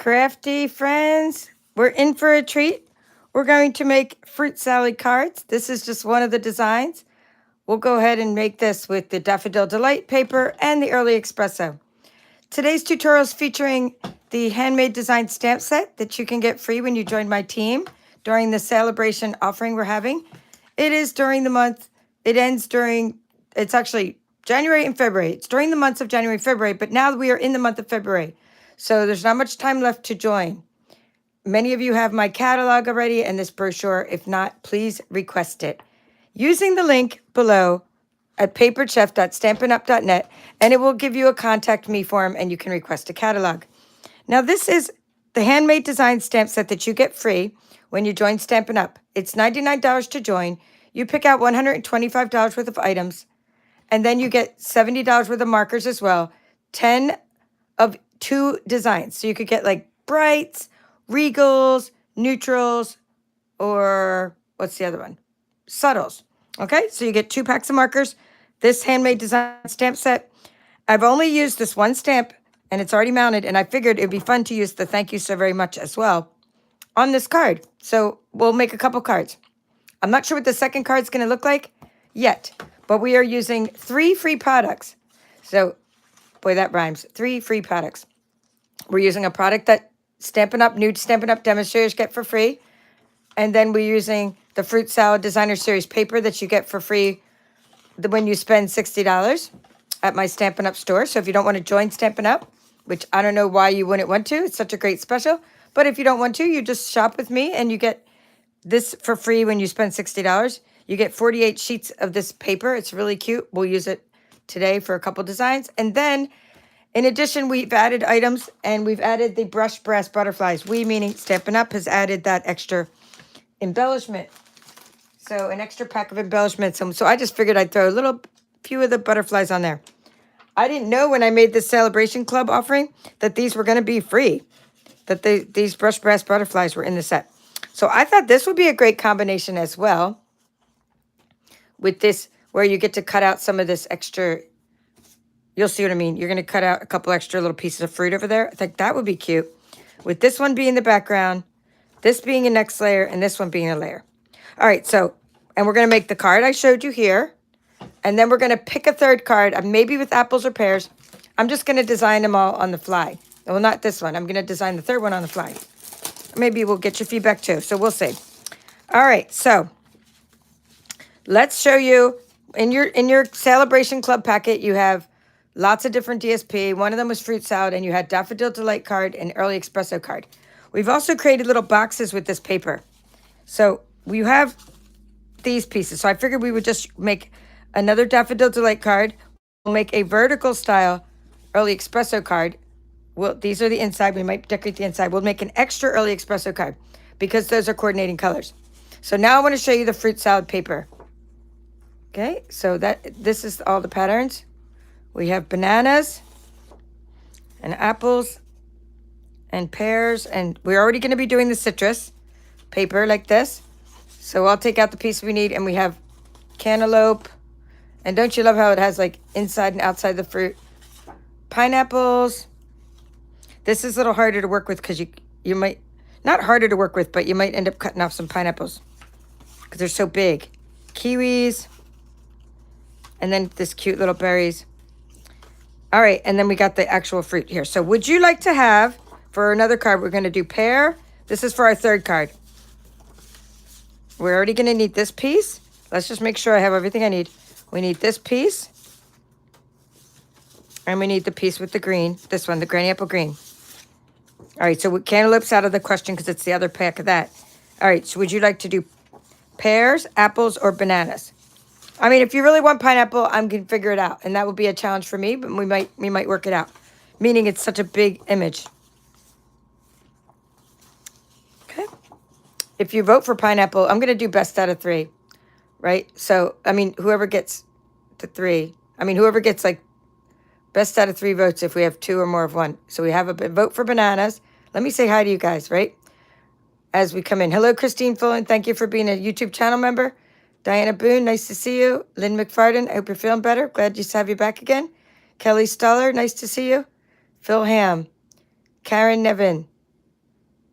Crafty friends, we're in for a treat. We're going to make fruit salad cards. This is just one of the designs. We'll go ahead and make this with the Daffodil Delight paper and the Early Espresso. Today's tutorial is featuring the handmade design stamp set that you can get free when you join my team during the Sale-A-Bration offering we're having. It is during the month. It ends during, it's actually January and February. It's during the months of January and February, but now we are in the month of February. So there's not much time left to join. Many of you have my catalog already and this brochure. If not, please request it using the link below at paperchef.stampinup.net, and it will give you a contact me form and you can request a catalog. Now, this is the handmade design stamp set that you get free when you join Stampin' Up. It's $99 to join. You pick out $125 worth of items, and then you get $70 worth of markers as well, 10 of 2 designs. So you could get like brights, regals, neutrals, or what's the other one? Subtles. Okay, so you get 2 packs of markers. This handmade design stamp set. I've only used this one stamp and it's already mounted, and I figured it'd be fun to use the thank you so very much as well on this card. So we'll make a couple cards. I'm not sure what the second card's going to look like yet, but we are using 3 free products. So, boy, that rhymes. 3 free products. We're using a product that Stampin' Up, new Stampin' Up demonstrators get for free. And then we're using the Fruit Salad Designer Series paper that you get for free when you spend $60 at my Stampin' Up store. So if you don't want to join Stampin' Up, which I don't know why you wouldn't want to, it's such a great special. But if you don't want to, you just shop with me and you get this for free when you spend $60. You get 48 sheets of this paper. It's really cute. We'll use it today for a couple designs. And then in addition, we've added items, and we've added the brushed brass butterflies. We, meaning Stampin' Up, has added that extra embellishment. So an extra pack of embellishments. So I just figured I'd throw a little few of the butterflies on there. I didn't know when I made this Sale-A-Bration Club offering that these were going to be free, that these brushed brass butterflies were in the set. So I thought this would be a great combination as well with this, where you get to cut out some of this extra. You'll see what I mean. You're going to cut out a couple extra little pieces of fruit over there. I think that would be cute. With this one being the background, this being a next layer, and this one being a layer. All right, so, and we're going to make the card I showed you here. And then we're going to pick a third card, maybe with apples or pears. I'm just going to design them all on the fly. Well, not this one. I'm going to design the third one on the fly. Maybe we'll get your feedback too, so we'll see. All right, so let's show you. In your Sale-A-Bration Club packet, you have lots of different DSP. One of them was Fruit Salad, and you had Daffodil Delight card and Early Espresso card. We've also created little boxes with this paper. So we have these pieces. So I figured we would just make another Daffodil Delight card. We'll make a vertical style Early Espresso card. Well, these are the inside. We might decorate the inside. We'll make an extra Early Espresso card because those are coordinating colors. So now I want to show you the fruit salad paper. Okay, so this is all the patterns. We have bananas and apples and pears, and we're already going to be doing the citrus paper like this. So I'll take out the piece we need, and we have cantaloupe. And don't you love how it has like inside and outside the fruit? Pineapples. This is a little harder to work with because you might, not harder to work with, but you might end up cutting off some pineapples because they're so big. Kiwis. And then this cute little berries. All right, and then we got the actual fruit here. So would you like to have, for another card, we're going to do pear. This is for our third card. We're already going to need this piece. Let's just make sure I have everything I need. We need this piece. And we need the piece with the green. This one, the granny apple green. All right, so cantaloupe's out of the question because it's the other pack of that. All right, so would you like to do pears, apples, or bananas? I mean, if you really want pineapple, I'm going to figure it out. And that will be a challenge for me, but we might work it out. Meaning it's such a big image. Okay. If you vote for pineapple, I'm going to do best out of 3. Right? So, I mean, whoever gets the 3. I mean, whoever gets like best out of 3 votes if we have 2 or more of one. So we have a vote for bananas. Let me say hi to you guys, right? As we come in. Hello, Christine Fullen. Thank you for being a YouTube channel member. Diana Boone, nice to see you. Lynn McFarden, I hope you're feeling better. Glad to have you back again. Kelly Stoller, nice to see you. Phil Ham. Karen Nevin.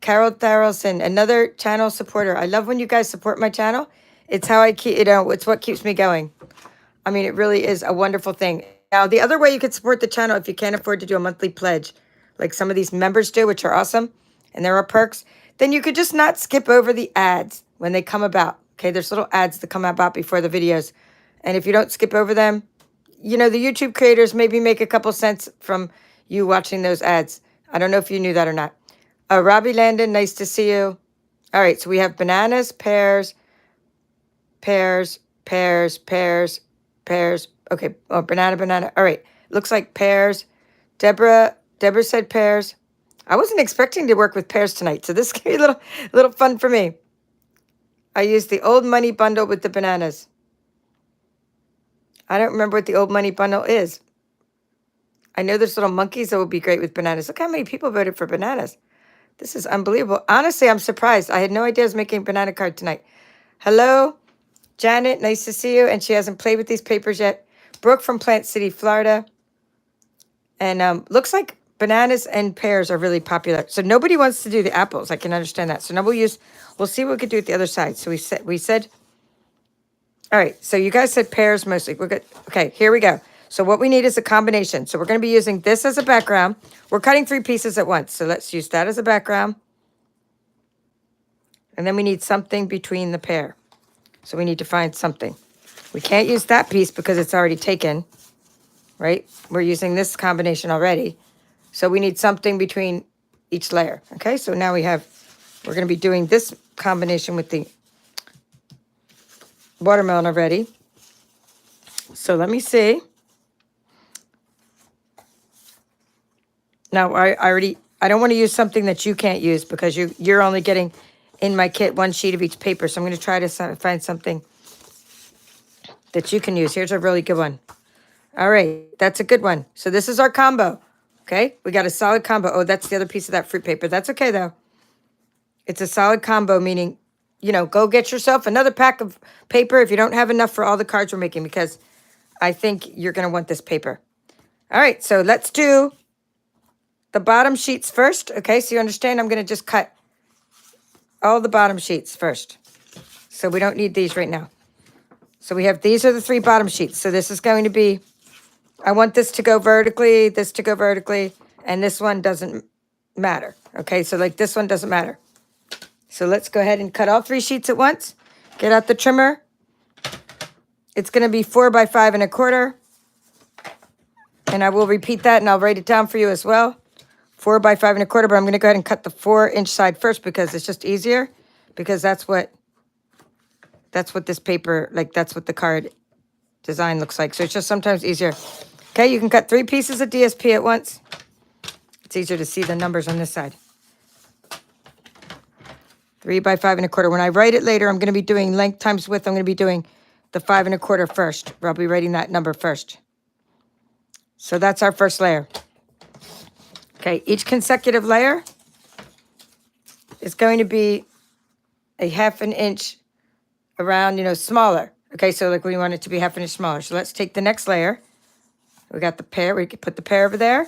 Carol Tharrelson, another channel supporter. I love when you guys support my channel. It's how I keep, it's what keeps me going. I mean, it really is a wonderful thing. Now, the other way you could support the channel if you can't afford to do a monthly pledge, like some of these members do, which are awesome, and there are perks, then you could just not skip over the ads when they come about. Okay, there's little ads that come about before the videos. And if you don't skip over them, you know, the YouTube creators maybe make a couple cents from you watching those ads. I don't know if you knew that or not. Robbie Landon, nice to see you. All right, so we have bananas, pears, pears, pears, pears, pears. Okay, oh, banana. All right, looks like pears. Deborah said pears. I wasn't expecting to work with pears tonight, so this can be a little fun for me. I used the old money bundle with the bananas. I don't remember what the old money bundle is. I know there's little monkeys that would be great with bananas. Look how many people voted for bananas. This is unbelievable. Honestly, I'm surprised. I had no idea I was making a banana card tonight. Hello, Janet. Nice to see you. And she hasn't played with these papers yet. Brooke from Plant City, Florida. And looks like bananas and pears are really popular. So nobody wants to do the apples. I can understand that. So now we'll see what we could do with the other side. So we said, all right. So you guys said pears mostly. We're good. Okay, here we go. So what we need is a combination. So we're going to be using this as a background. We're cutting 3 pieces at once. So let's use that as a background. And then we need something between the pear. So we need to find something. We can't use that piece because it's already taken, right? We're using this combination already. So we need something between each layer. Okay, so now we're going to be doing this combination with the watermelon already. So let me see. Now, I don't want to use something that you can't use because you're only getting in my kit 1 sheet of each paper. So I'm going to try to find something that you can use. Here's a really good one. All right, that's a good one. So this is our combo, okay? We got a solid combo. Oh, that's the other piece of that fruit paper. That's okay, though. It's a solid combo, meaning, you know, go get yourself another pack of paper if you don't have enough for all the cards we're making because I think you're going to want this paper. All right, so let's do the bottom sheets first, okay? So you understand I'm going to just cut all the bottom sheets first. So we don't need these right now. So these are the 3 bottom sheets. So this is going to be, I want this to go vertically, this to go vertically, and this one doesn't matter, okay? So like this one doesn't matter. So let's go ahead and cut all 3 sheets at once. Get out the trimmer. It's going to be 4 by 5 1/4. And I will repeat that and I'll write it down for you as well. 4 by 5 1/4, but I'm going to go ahead and cut the 4-inch side first because it's just easier. Because that's what this paper, like that's what the card design looks like. So it's just sometimes easier. Okay, you can cut 3 pieces of DSP at once. It's easier to see the numbers on this side. 3 by 5 1/4. When I write it later, I'm going to be doing length times width. I'm going to be doing the 5 1/4 first. I'll be writing that number first. So that's our first layer. Okay, each consecutive layer is going to be a 1/2 inch around, you know, smaller. Okay, so like we want it to be 1/2 inch smaller. So let's take the next layer. We got the pear. We can put the pear over there.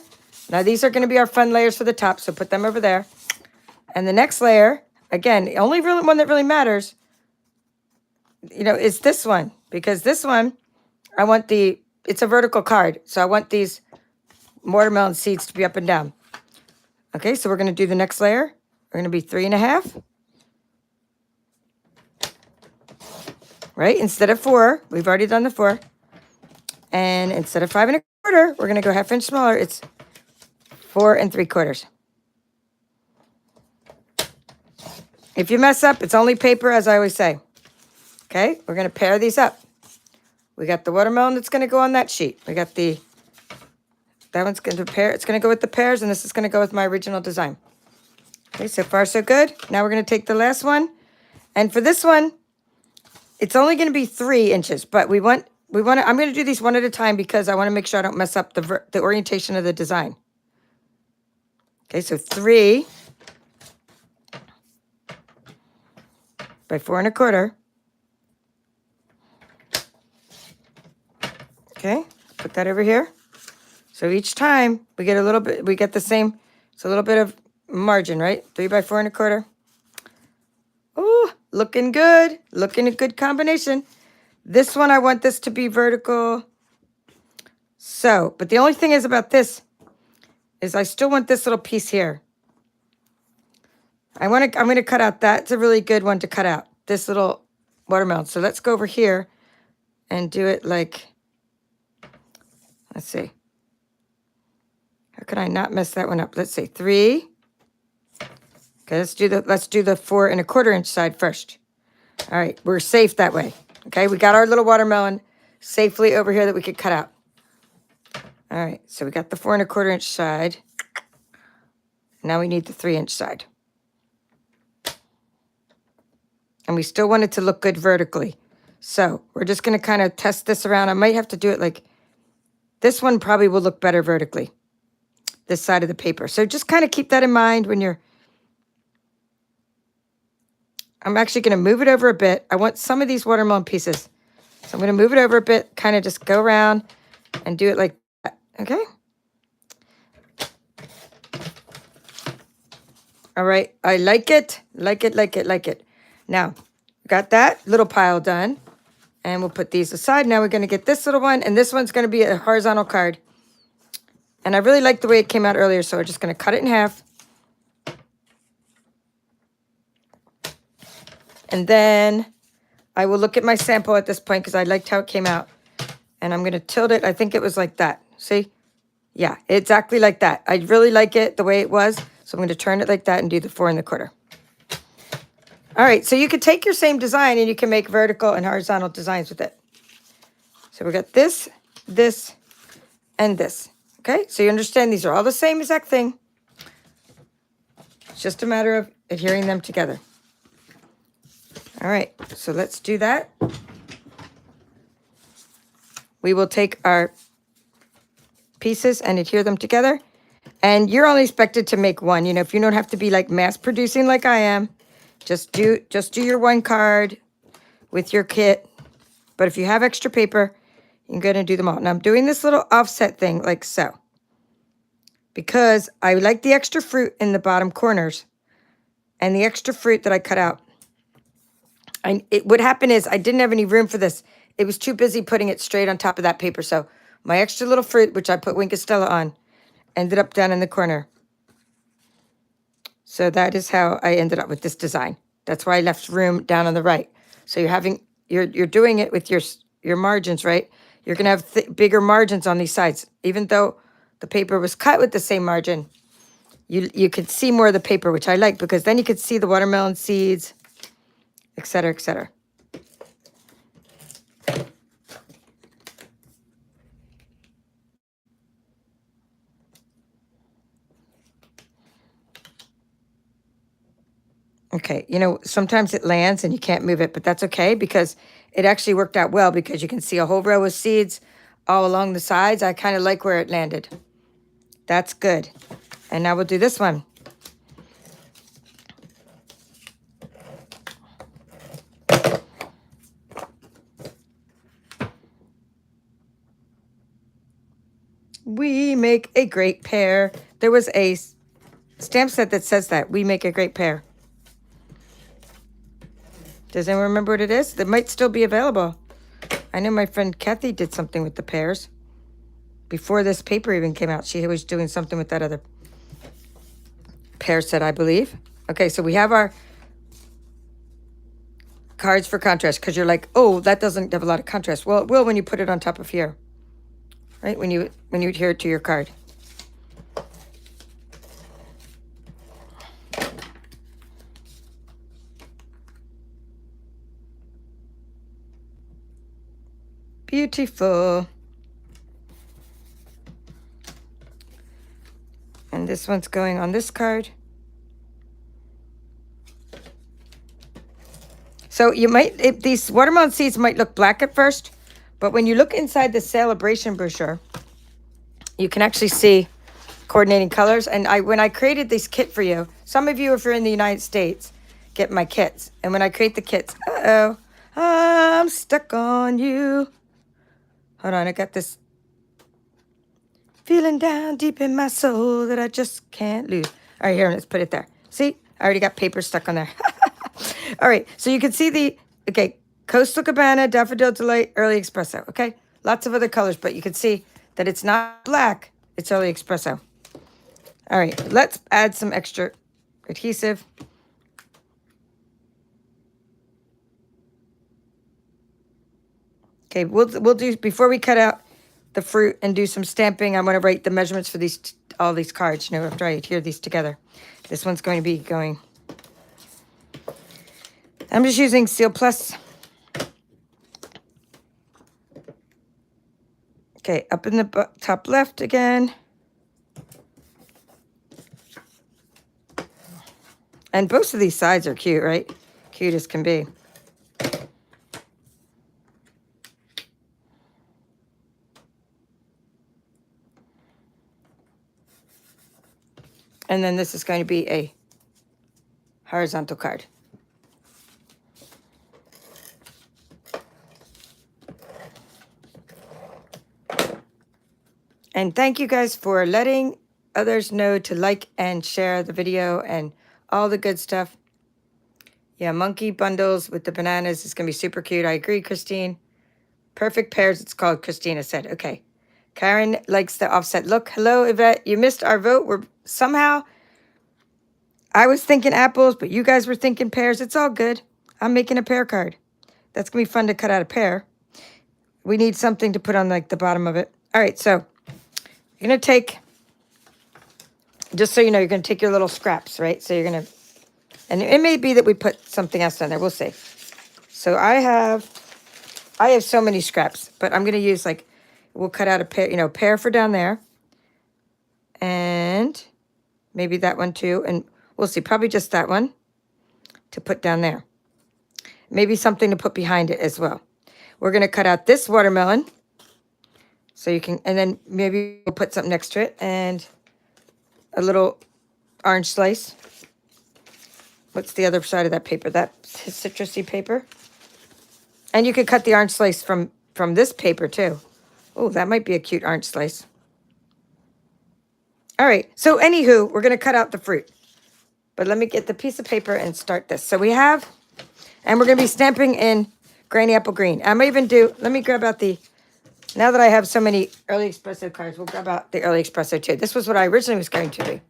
Now these are going to be our fun layers for the top, so put them over there. And the next layer, again, the only really one that really matters, you know, is this one. Because this one, it's a vertical card. So I want these watermelon seeds to be up and down. Okay, so we're going to do the next layer. We're going to be 3 1/2. Right, instead of 4, we've already done the 4. And instead of 5 1/4, we're going to go 1/2 inch smaller. It's 4 3/4. If you mess up, it's only paper, as I always say. Okay, we're going to pair these up. We got the watermelon that's going to go on that sheet. We got that one's going to pair. It's going to go with the pears, and this is going to go with my original design. Okay, so far so good. Now we're going to take the last one. And for this one, it's only going to be 3 inches, but I'm going to do these one at a time because I want to make sure I don't mess up the orientation of the design. Okay, so 3 by 4 1/4. Okay, put that over here. So each time we get the same, it's a little bit of margin, right? 3 by 4 1/4. Oh, looking good. Looking a good combination. This one, I want this to be vertical. So, but the only thing is about this is I still want this little piece here. I'm going to cut out that. It's a really good one to cut out. This little watermelon. So let's go over here and do it like, let's see. How can I not mess that one up? Let's say 3. Okay, let's do the 4 1/4 inch side first. All right, we're safe that way. Okay, we got our little watermelon safely over here that we could cut out. All right, so we got the 4 1/4 inch side. Now we need the 3 inch side. And we still want it to look good vertically. So we're just going to kind of test this around. I might have to do it like, this one probably will look better vertically, this side of the paper. So just kind of keep that in mind when you're, I'm actually going to move it over a bit. I want some of these watermelon pieces. So I'm going to move it over a bit, kind of just go around and do it like that, okay? All right, I like it, like it, like it, like it. Now, got that little pile done, and we'll put these aside. Now we're going to get this little one, and this one's going to be a horizontal card. And I really like the way it came out earlier, so we're just going to cut it in half. And then I will look at my sample at this point because I liked how it came out. And I'm going to tilt it. I think it was like that. See? Yeah, exactly like that. I really like it the way it was. So I'm going to turn it like that and do the 4 1/4. All right, so you could take your same design and you can make vertical and horizontal designs with it. So we got this, this, and this. Okay, so you understand these are all the same exact thing. It's just a matter of adhering them together. All right, so let's do that. We will take our pieces and adhere them together. And you're only expected to make one. You know, if you don't have to be like mass producing like I am, just do your one card with your kit. But if you have extra paper, you're going to do them all. Now I'm doing this little offset thing like so, because I like the extra fruit in the bottom corners and the extra fruit that I cut out. What happened is I didn't have any room for this. It was too busy putting it straight on top of that paper. So my extra little fruit, which I put Wink Stella on, ended up down in the corner. So that is how I ended up with this design. That's why I left room down on the right. So you're doing it with your margins, right? You're gonna have bigger margins on these sides. Even though the paper was cut with the same margin, you could see more of the paper, which I like, because then you could see the watermelon seeds, et cetera, et cetera. Okay, you know, sometimes it lands and you can't move it, but that's okay because it actually worked out well because you can see a whole row of seeds all along the sides. I kind of like where it landed. That's good. And now we'll do this one. We make a great pair. There was a stamp set that says that. We make a great pair. Does anyone remember what it is? That might still be available. I know my friend Kathy did something with the pairs. Before this paper even came out, she was doing something with that other pair set, I believe. Okay, so we have our cards for contrast, because you're like, oh, that doesn't have a lot of contrast. Well, it will when you put it on top of here, right? When you adhere it to your card. Beautiful. And this one's going on this card. So you might, these watermelon seeds might look black at first, but when you look inside the Sale-A-Bration brochure, you can actually see coordinating colors. And when I created this kit for you, some of you, if you're in the United States, get my kits. And when I create the kits, I'm stuck on you. Hold on, I got this feeling down deep in my soul that I just can't lose. All right, here, let's put it there. See, I already got paper stuck on there. All right, so you can see the, okay, Coastal Cabana, Daffodil Delight, Early Espresso, okay? Lots of other colors, but you can see that it's not black, it's Early Espresso. All right, let's add some extra adhesive. Okay, we'll do, before we cut out the fruit and do some stamping, I'm going to write the measurements for these, all these cards. You know, after I adhere these together. This one's going to be going, I'm just using Seal Plus. Okay, up in the top left again. And both of these sides are cute, right? Cute as can be. And then this is going to be a horizontal card. And thank you guys for letting others know to like and share the video and all the good stuff. Yeah, monkey bundles with the bananas is going to be super cute. I agree, Christine. Perfect pairs, it's called, Christina said. Okay. Karen likes the offset look. Hello, Yvette. You missed our vote. We're somehow, I was thinking apples, but you guys were thinking pears. It's all good. I'm making a pear card. That's going to be fun to cut out a pear. We need something to put on like the bottom of it. All right, so you're going to take, just so you know, you're going to take your little scraps, right? So you're going to, and it may be that we put something else on there. We'll see. So I have so many scraps, but I'm going to use like, we'll cut out a pear, you know, pear for down there. And maybe that one too. And we'll see, probably just that one to put down there. Maybe something to put behind it as well. We're going to cut out this watermelon. So you can, and then maybe we'll put something next to it and a little orange slice. What's the other side of that paper? That citrusy paper. And you could cut the orange slice from this paper too. Oh, that might be a cute orange slice. All right, so anywho, we're going to cut out the fruit. But let me get the piece of paper and start this. So we have, and we're going to be stamping in Granny Apple Green. I might even do, let me grab out the, now that I have so many Early Espresso cards, we'll grab out the Early Espresso too. This was what I originally was going to be.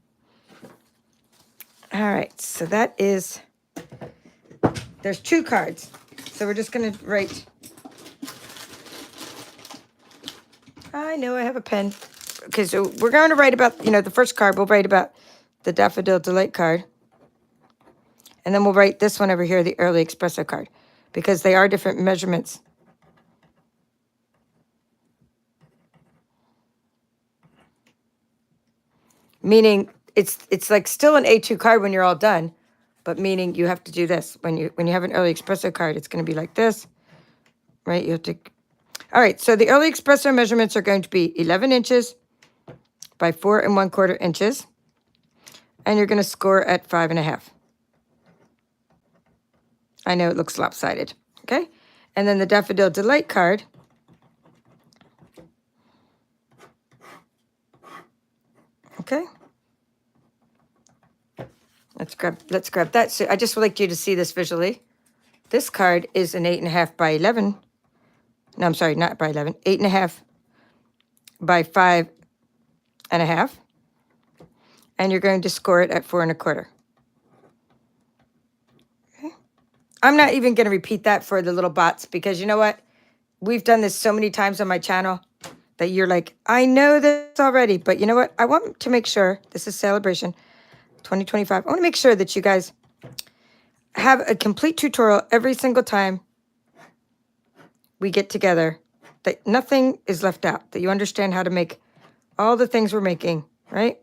All right, so that is, there's 2 cards. So we're just going to write, I know I have a pen. Okay, so we're going to write about, you know, the first card, we'll write about the Daffodil Delight card. And then we'll write this one over here, the Early Espresso card, because they are different measurements. Meaning it's like still an A2 card when you're all done, but meaning you have to do this. When you have an Early Espresso card, it's going to be like this, right? You have to. All right, so the Early Espresso measurements are going to be 11 inches by 4 1/4 inches. And you're going to score at 5.5. I know it looks lopsided, okay? And then the Daffodil Delight card. Okay. Let's grab that. So I just would like you to see this visually. This card is an 8.5 by 11. No, I'm sorry, not by 11. 8.5 by 5.5. And you're going to score it at 4 1/4. Okay. I'm not even going to repeat that for the little bots because you know what? We've done this so many times on my channel that you're like, I know this already, but you know what? I want to make sure, this is Sale-A-Bration 2025. I want to make sure that you guys have a complete tutorial every single time we get together, that nothing is left out, that you understand how to make all the things we're making, right?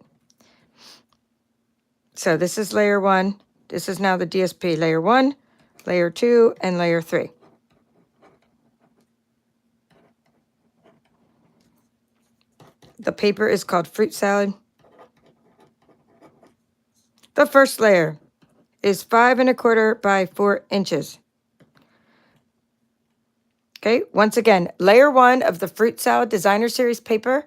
So this is layer 1. This is now the DSP layer 1, layer 2, and layer 3. The paper is called Fruit Salad. The first layer is 5 1/4 by 4 inches. Okay, once again, layer 1 of the Fruit Salad Designer Series paper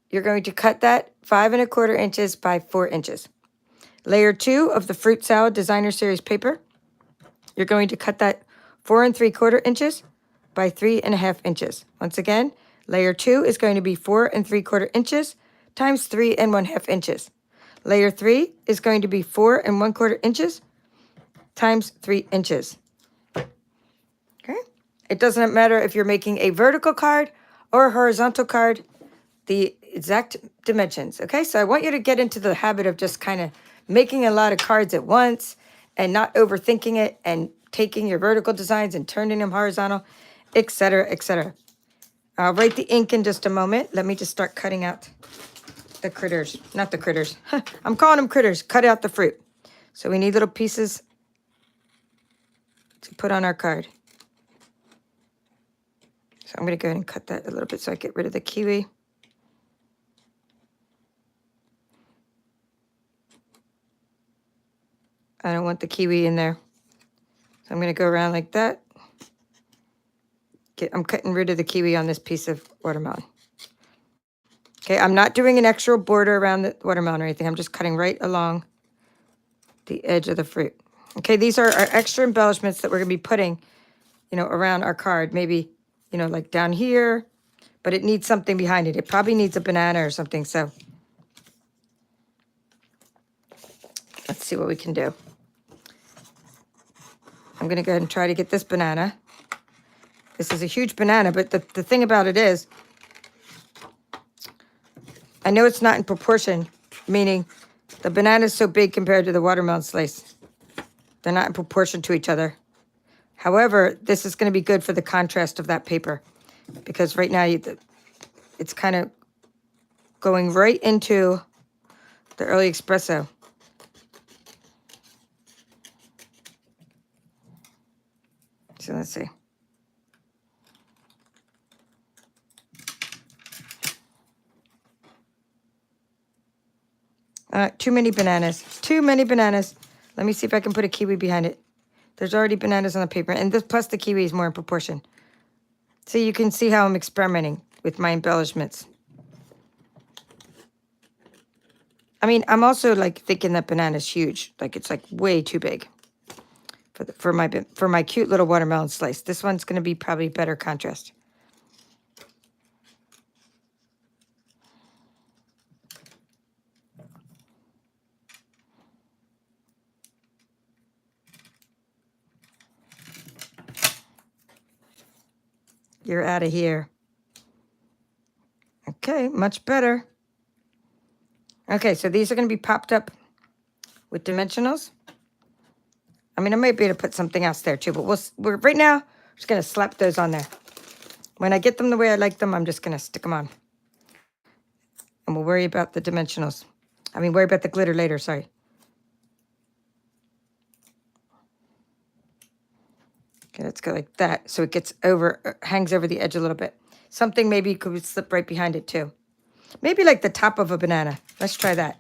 you're going to cut that 5¼ inches by 4 inches. Layer 2 of the Fruit Salad Designer Series paper, you're going to cut that 4 3/4 inches by 3½ inches. Once again, layer 2 is going to be 4 3/4 inches times 3½ inches. Layer 3 is going to be 4 1/4 inches times 3 inches. Okay? It doesn't matter if you're making a vertical card or a horizontal card, the exact dimensions. Okay, so I want you to get into the habit of just kind of making a lot of cards at once and not overthinking it and taking your vertical designs and turning them horizontal, etc., etc. I'll write the ink in just a moment. Let me just start cutting out the critters. Not the critters. I'm calling them critters. Cut out the fruit. So we need little pieces to put on our card. So I'm going to go ahead and cut that a little bit so I get rid of the kiwi. I don't want the kiwi in there. So I'm going to go around like that. I'm cutting rid of the kiwi on this piece of watermelon. Okay, I'm not doing an extra border around the watermelon or anything. I'm just cutting right along the edge of the fruit. Okay, these are our extra embellishments that we're going to be putting, around our card. Maybe, like down here, but it needs something behind it. It probably needs a banana or something, so let's see what we can do. I'm going to go ahead and try to get this banana. This is a huge banana, but the thing about it is, I know it's not in proportion, meaning the banana is so big compared to the watermelon slice. They're not in proportion to each other. However, this is going to be good for the contrast of that paper because right now it's kind of going right into the early espresso. So let's see. Too many bananas. Too many bananas. Let me see if I can put a kiwi behind it. There's already bananas on the paper, and this plus the kiwi is more in proportion. So you can see how I'm experimenting with my embellishments. I mean, I'm also like thinking that banana's huge. Like it's like way too big for my cute little watermelon slice. This one's going to be probably better contrast. You're out of here. Okay, much better. Okay, so these are going to be popped up with dimensionals. I mean, I might be able to put something else there too, but we're right now just going to slap those on there. When I get them the way I like them, I'm just going to stick them on. And we'll worry about the dimensionals. I mean, worry about the glitter later, sorry. Okay, let's go like that. So it gets hangs over the edge a little bit. Something maybe could slip right behind it too. Maybe like the top of a banana. Let's try that.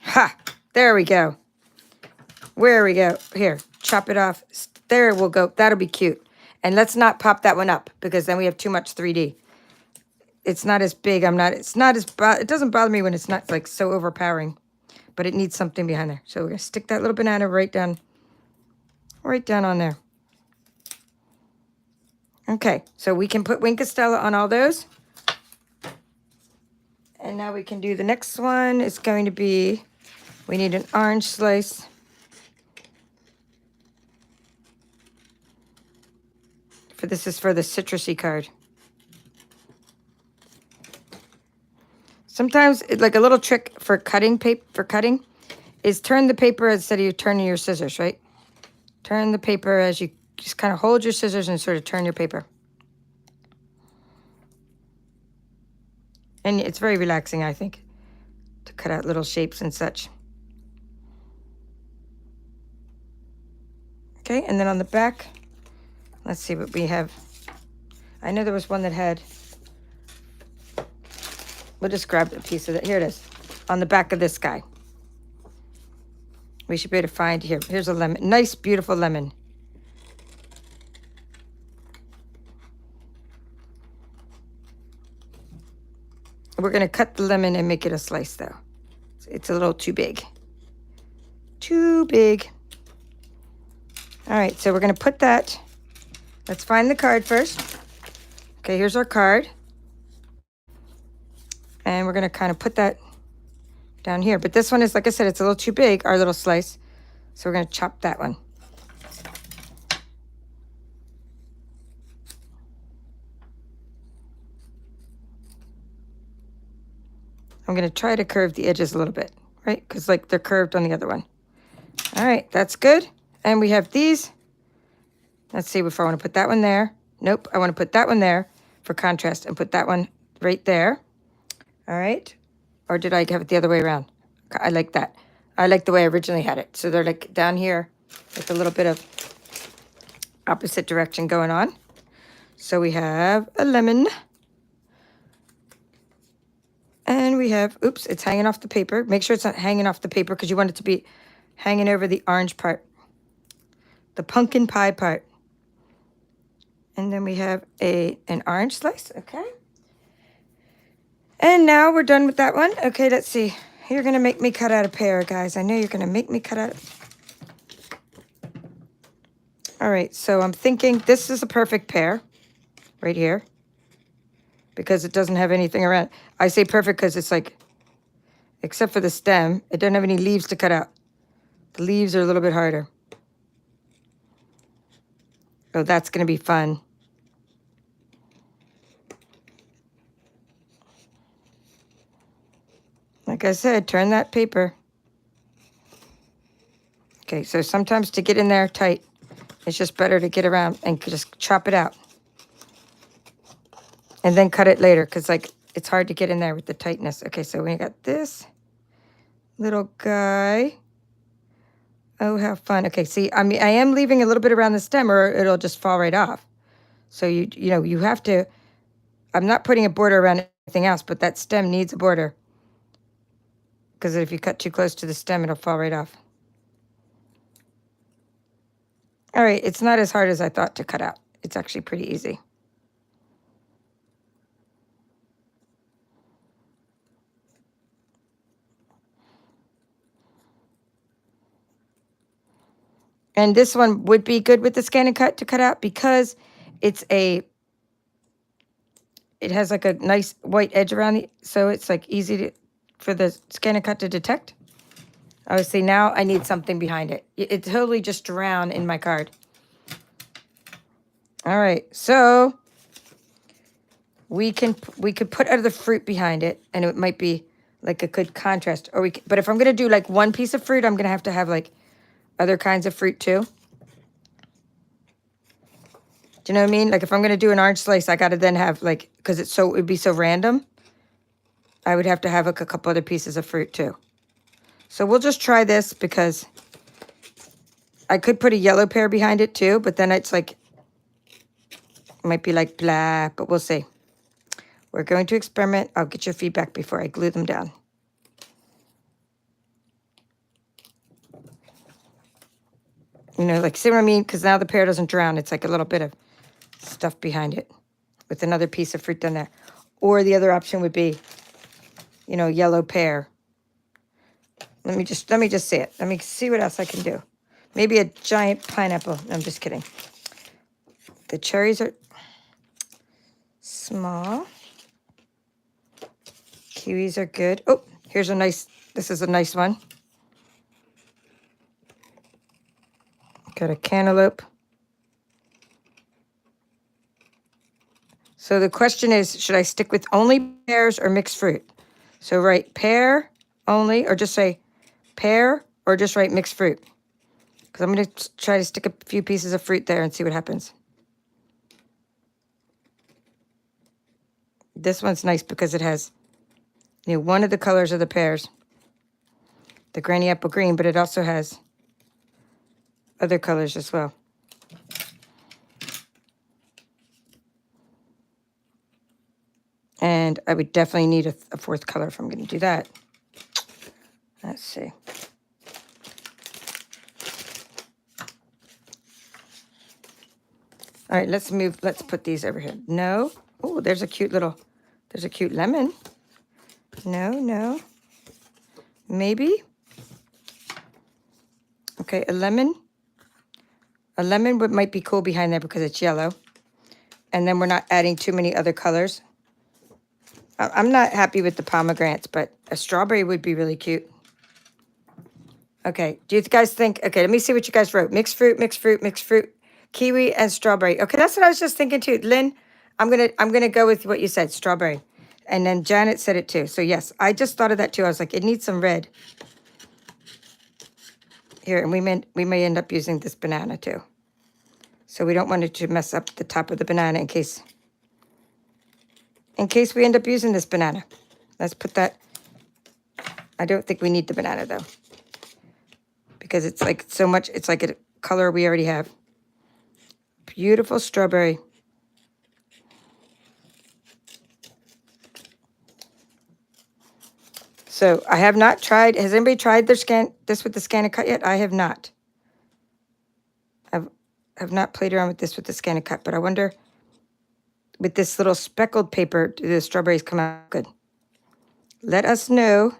Ha! There we go. Where we go. Here, chop it off. There we'll go. That'll be cute. And let's not pop that one up because then we have too much 3D. It's not as big. It doesn't bother me when it's not like so overpowering, but it needs something behind there. So we're going to stick that little banana right down on there. Okay, so we can put Wink Castella on all those. And now we can do the next one. It's going to be, we need an orange slice. This is for the citrusy card. Sometimes, like a little trick for cutting is turn the paper instead of you turning your scissors, right? Turn the paper as you just kind of hold your scissors and sort of turn your paper. And it's very relaxing, I think, to cut out little shapes and such. Okay, and then on the back, let's see what we have. I know there was one that had, we'll just grab a piece of it. Here it is, on the back of this guy. We should be able to find, here's a lemon, nice, beautiful lemon. We're going to cut the lemon and make it a slice, though. It's a little too big. Too big. All right, so we're going to put that. Let's find the card first. Okay, here's our card. And we're going to kind of put that down here. But this one is, like I said, it's a little too big, our little slice. So we're going to chop that one. I'm going to try to curve the edges a little bit, right? Because like they're curved on the other one. All right, that's good. And we have these. Let's see if I want to put that one there. Nope, I want to put that one there for contrast and put that one right there. All right. Or did I have it the other way around? I like that. I like the way I originally had it. So they're like down here with a little bit of opposite direction going on. So we have a lemon. And we have, oops, it's hanging off the paper. Make sure it's not hanging off the paper because you want it to be hanging over the orange part. The pumpkin pie part. And then we have an orange slice, okay? And now we're done with that one. Okay, let's see. You're going to make me cut out a pear, guys. I know you're going to make me cut out. All right, so I'm thinking this is a perfect pear right here because it doesn't have anything around. I say perfect because it's like, except for the stem, it doesn't have any leaves to cut out. The leaves are a little bit harder. Oh, that's going to be fun. Like I said, turn that paper. Okay, so sometimes to get in there tight, it's just better to get around and just chop it out. And then cut it later, because like it's hard to get in there with the tightness. Okay, so we got this little guy. Oh, how fun. Okay, see, I mean, I am leaving a little bit around the stem or it'll just fall right off. So you know, you have to, I'm not putting a border around anything else, but that stem needs a border. Because if you cut too close to the stem, it'll fall right off. All right, it's not as hard as I thought to cut out. It's actually pretty easy. And this one would be good with the scan and cut to cut out because it has like a nice white edge around it, so it's like easy for the scan and cut to detect. Obviously now I need something behind it. It totally just drowned in my card. All right, so we could put other fruit behind it, and it might be like a good contrast. Or but if I'm gonna do like one piece of fruit, I'm gonna have to have like other kinds of fruit too. Do you know what I mean? Like if I'm going to do an orange slice, I got to then have like, because it would be so random, I would have to have like a couple other pieces of fruit too. So we'll just try this because I could put a yellow pear behind it too, but then it's like, it might be like blah, but we'll see. We're going to experiment. I'll get your feedback before I glue them down. You know, like, see what I mean? Because now the pear doesn't drown. It's like a little bit of stuff behind it with another piece of fruit down there. Or the other option would be, you know, yellow pear. Let me just see it. Let me see what else I can do. Maybe a giant pineapple. No, I'm just kidding. The cherries are small. Kiwis are good. Oh, this is a nice one. Got a cantaloupe. So the question is, should I stick with only pears or mixed fruit? So write pear only, or just say pear, or just write mixed fruit. Because I'm going to try to stick a few pieces of fruit there and see what happens. This one's nice because it has, you know, one of the colors of the pears, the granny apple green, but it also has other colors as well. And I would definitely need a fourth color if I'm going to do that. Let's see. All right, let's put these over here. No. Oh, there's a cute lemon. No. Maybe. Okay, a lemon. A lemon might be cool behind there because it's yellow. And then we're not adding too many other colors. I'm not happy with the pomegranates, but a strawberry would be really cute. Okay, do you guys think, okay, let me see what you guys wrote. Mixed fruit, kiwi and strawberry. Okay, that's what I was just thinking too. Lynn, I'm gonna go with what you said, strawberry. And then Janet said it too. So yes, I just thought of that too. I was like, it needs some red. Here, and we may end up using this banana too. So we don't want it to mess up the top of the banana in case we end up using this banana. Let's put that. I don't think we need the banana though, because it's like so much, it's like a color we already have. Beautiful strawberry. So I have not tried, has anybody tried this with the scan and cut yet? I have not. I've not played around with this with the scan and cut, but I wonder, with this little speckled paper, do the strawberries come out good? Let us know.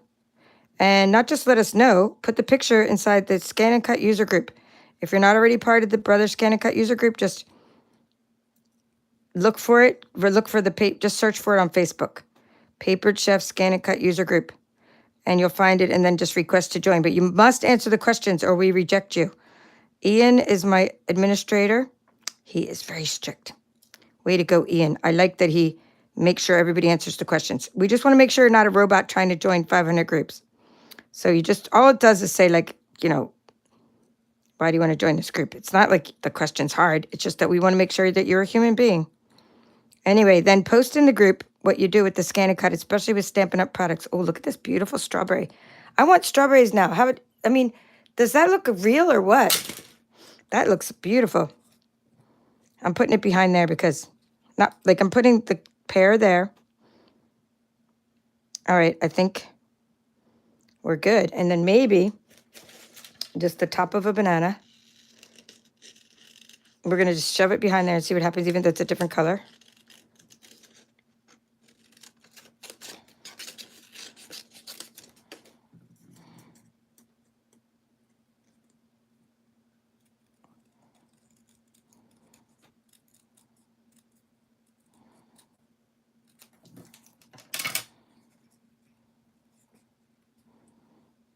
And not just let us know, put the picture inside the scan and cut user group. If you're not already part of the Brothers Scan and Cut user group, just look for it, or look for just search for it on Facebook. Papered Chef Scan and Cut user group. And you'll find it and then just request to join. But you must answer the questions or we reject you. Ian is my administrator. He is very strict. Way to go, Ian. I like that he makes sure everybody answers the questions. We just want to make sure you're not a robot trying to join 500 groups. So you just, all it does is say like, you know, why do you want to join this group? It's not like the question's hard. It's just that we want to make sure that you're a human being. Anyway, then post in the group what you do with the scan and cut, especially with Stampin' Up! Products. Oh, look at this beautiful strawberry. I want strawberries now. Does that look real or what? That looks beautiful. I'm putting it behind there because, I'm putting the pear there. All right, I think we're good. And then maybe just the top of a banana. We're going to just shove it behind there and see what happens, even though it's a different color.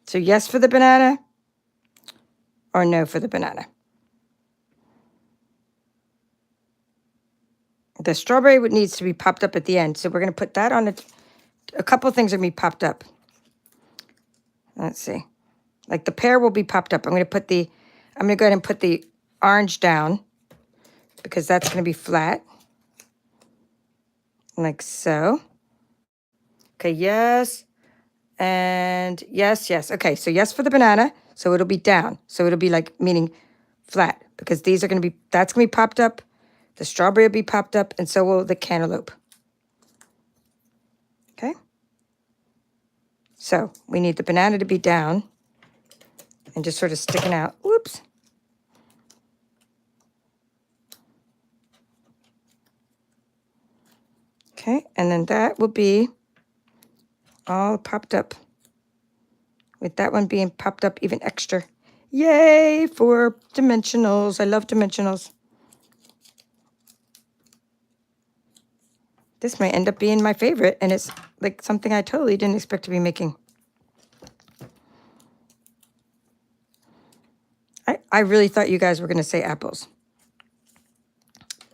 So yes for the banana or no for the banana. The strawberry needs to be popped up at the end. So we're going to put that on it. A couple of things are going to be popped up. Let's see. Like the pear will be popped up. I'm going to go ahead and put the orange down because that's going to be flat. Like so. Okay, yes. And yes. Okay, so yes for the banana. So it'll be down. So it'll be like, meaning flat, because that's going to be popped up. The strawberry will be popped up, and so will the cantaloupe. Okay. So we need the banana to be down and just sort of sticking out. Whoops. Okay, and then that will be all popped up, with that one being popped up even extra. Yay for dimensionals. I love dimensionals. This might end up being my favorite, and it's like something I totally didn't expect to be making. I really thought you guys were going to say apples.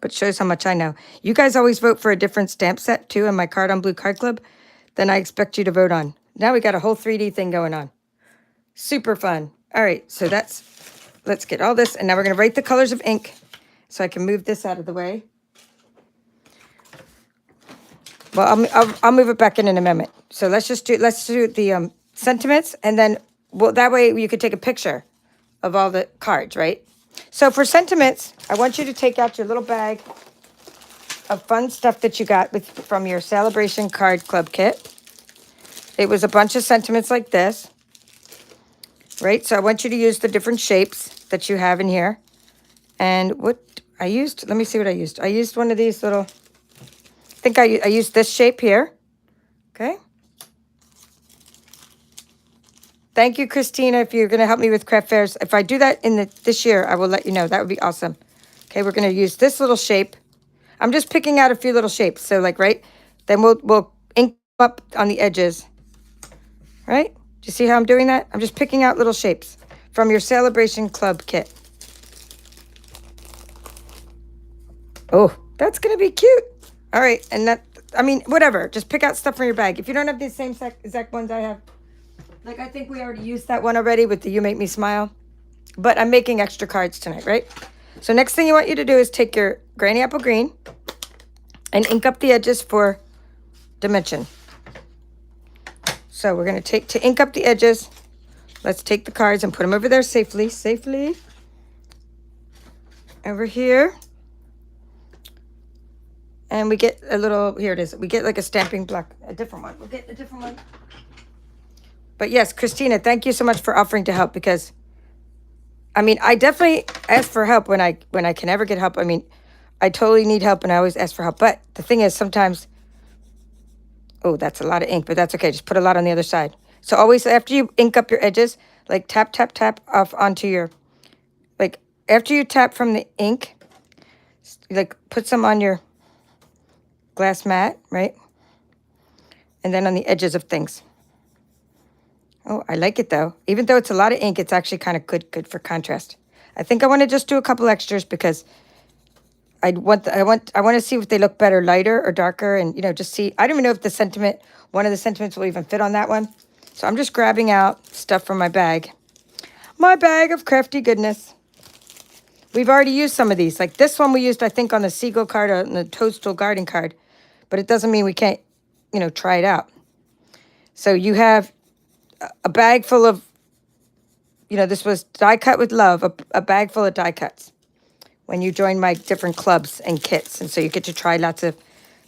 But shows how much I know. You guys always vote for a different stamp set, too, in my Card on Blue Card Club than I expect you to vote on. Now we got a whole 3D thing going on. Super fun. All right, so let's get all this. And now we're going to write the colors of ink so I can move this out of the way. Well, I'll move it back in a moment. So let's do the sentiments, and then that way you could take a picture of all the cards, right? So for sentiments, I want you to take out your little bag of fun stuff that you got from your Sale-A-Bration Card Club kit. It was a bunch of sentiments like this, right? So I want you to use the different shapes that you have in here. And what I used, let me see what I used. I used one of these little, I think I used this shape here, okay? Thank you, Christina, if you're going to help me with craft fairs. If I do that in this year, I will let you know. That would be awesome. Okay, we're going to use this little shape. I'm just picking out a few little shapes. So like, right, then we'll ink up on the edges, right? Do you see how I'm doing that? I'm just picking out little shapes from your Sale-A-Bration Club kit. Oh, that's going to be cute. All right, and that, I mean, whatever. Just pick out stuff from your bag. If you don't have the same exact ones I have, like I think we already used that one already with the You Make Me Smile, but I'm making extra cards tonight, right? So next thing you want you to do is take your Granny Apple Green and ink up the edges for dimension. So we're going to ink up the edges, let's take the cards and put them over there safely. Over here. And we get a little, here it is. We get like a stamping block, a different one. We'll get a different one. But yes, Christina, thank you so much for offering to help, because I mean, I definitely ask for help when I can ever get help. I mean, I totally need help and I always ask for help. But the thing is, sometimes, oh, that's a lot of ink, but that's okay. Just put a lot on the other side. So always after you ink up your edges, like tap, tap, tap off onto your, like after you tap from the ink, like put some on your glass mat, right? And then on the edges of things. Oh, I like it though. Even though it's a lot of ink, it's actually kind of good for contrast. I think I want to just do a couple extras because I want to see if they look better, lighter or darker, and you know, just see. I don't even know if one of the sentiments will even fit on that one. So I'm just grabbing out stuff from my bag of crafty goodness. We've already used some of these. Like this one we used, I think, on the Seagull card or on the Toadstool Garden card, but it doesn't mean we can't, you know, try it out. So you have a bag full of, you know, this was die cut with love, a bag full of die cuts when you join my different clubs and kits. And so you get to try lots of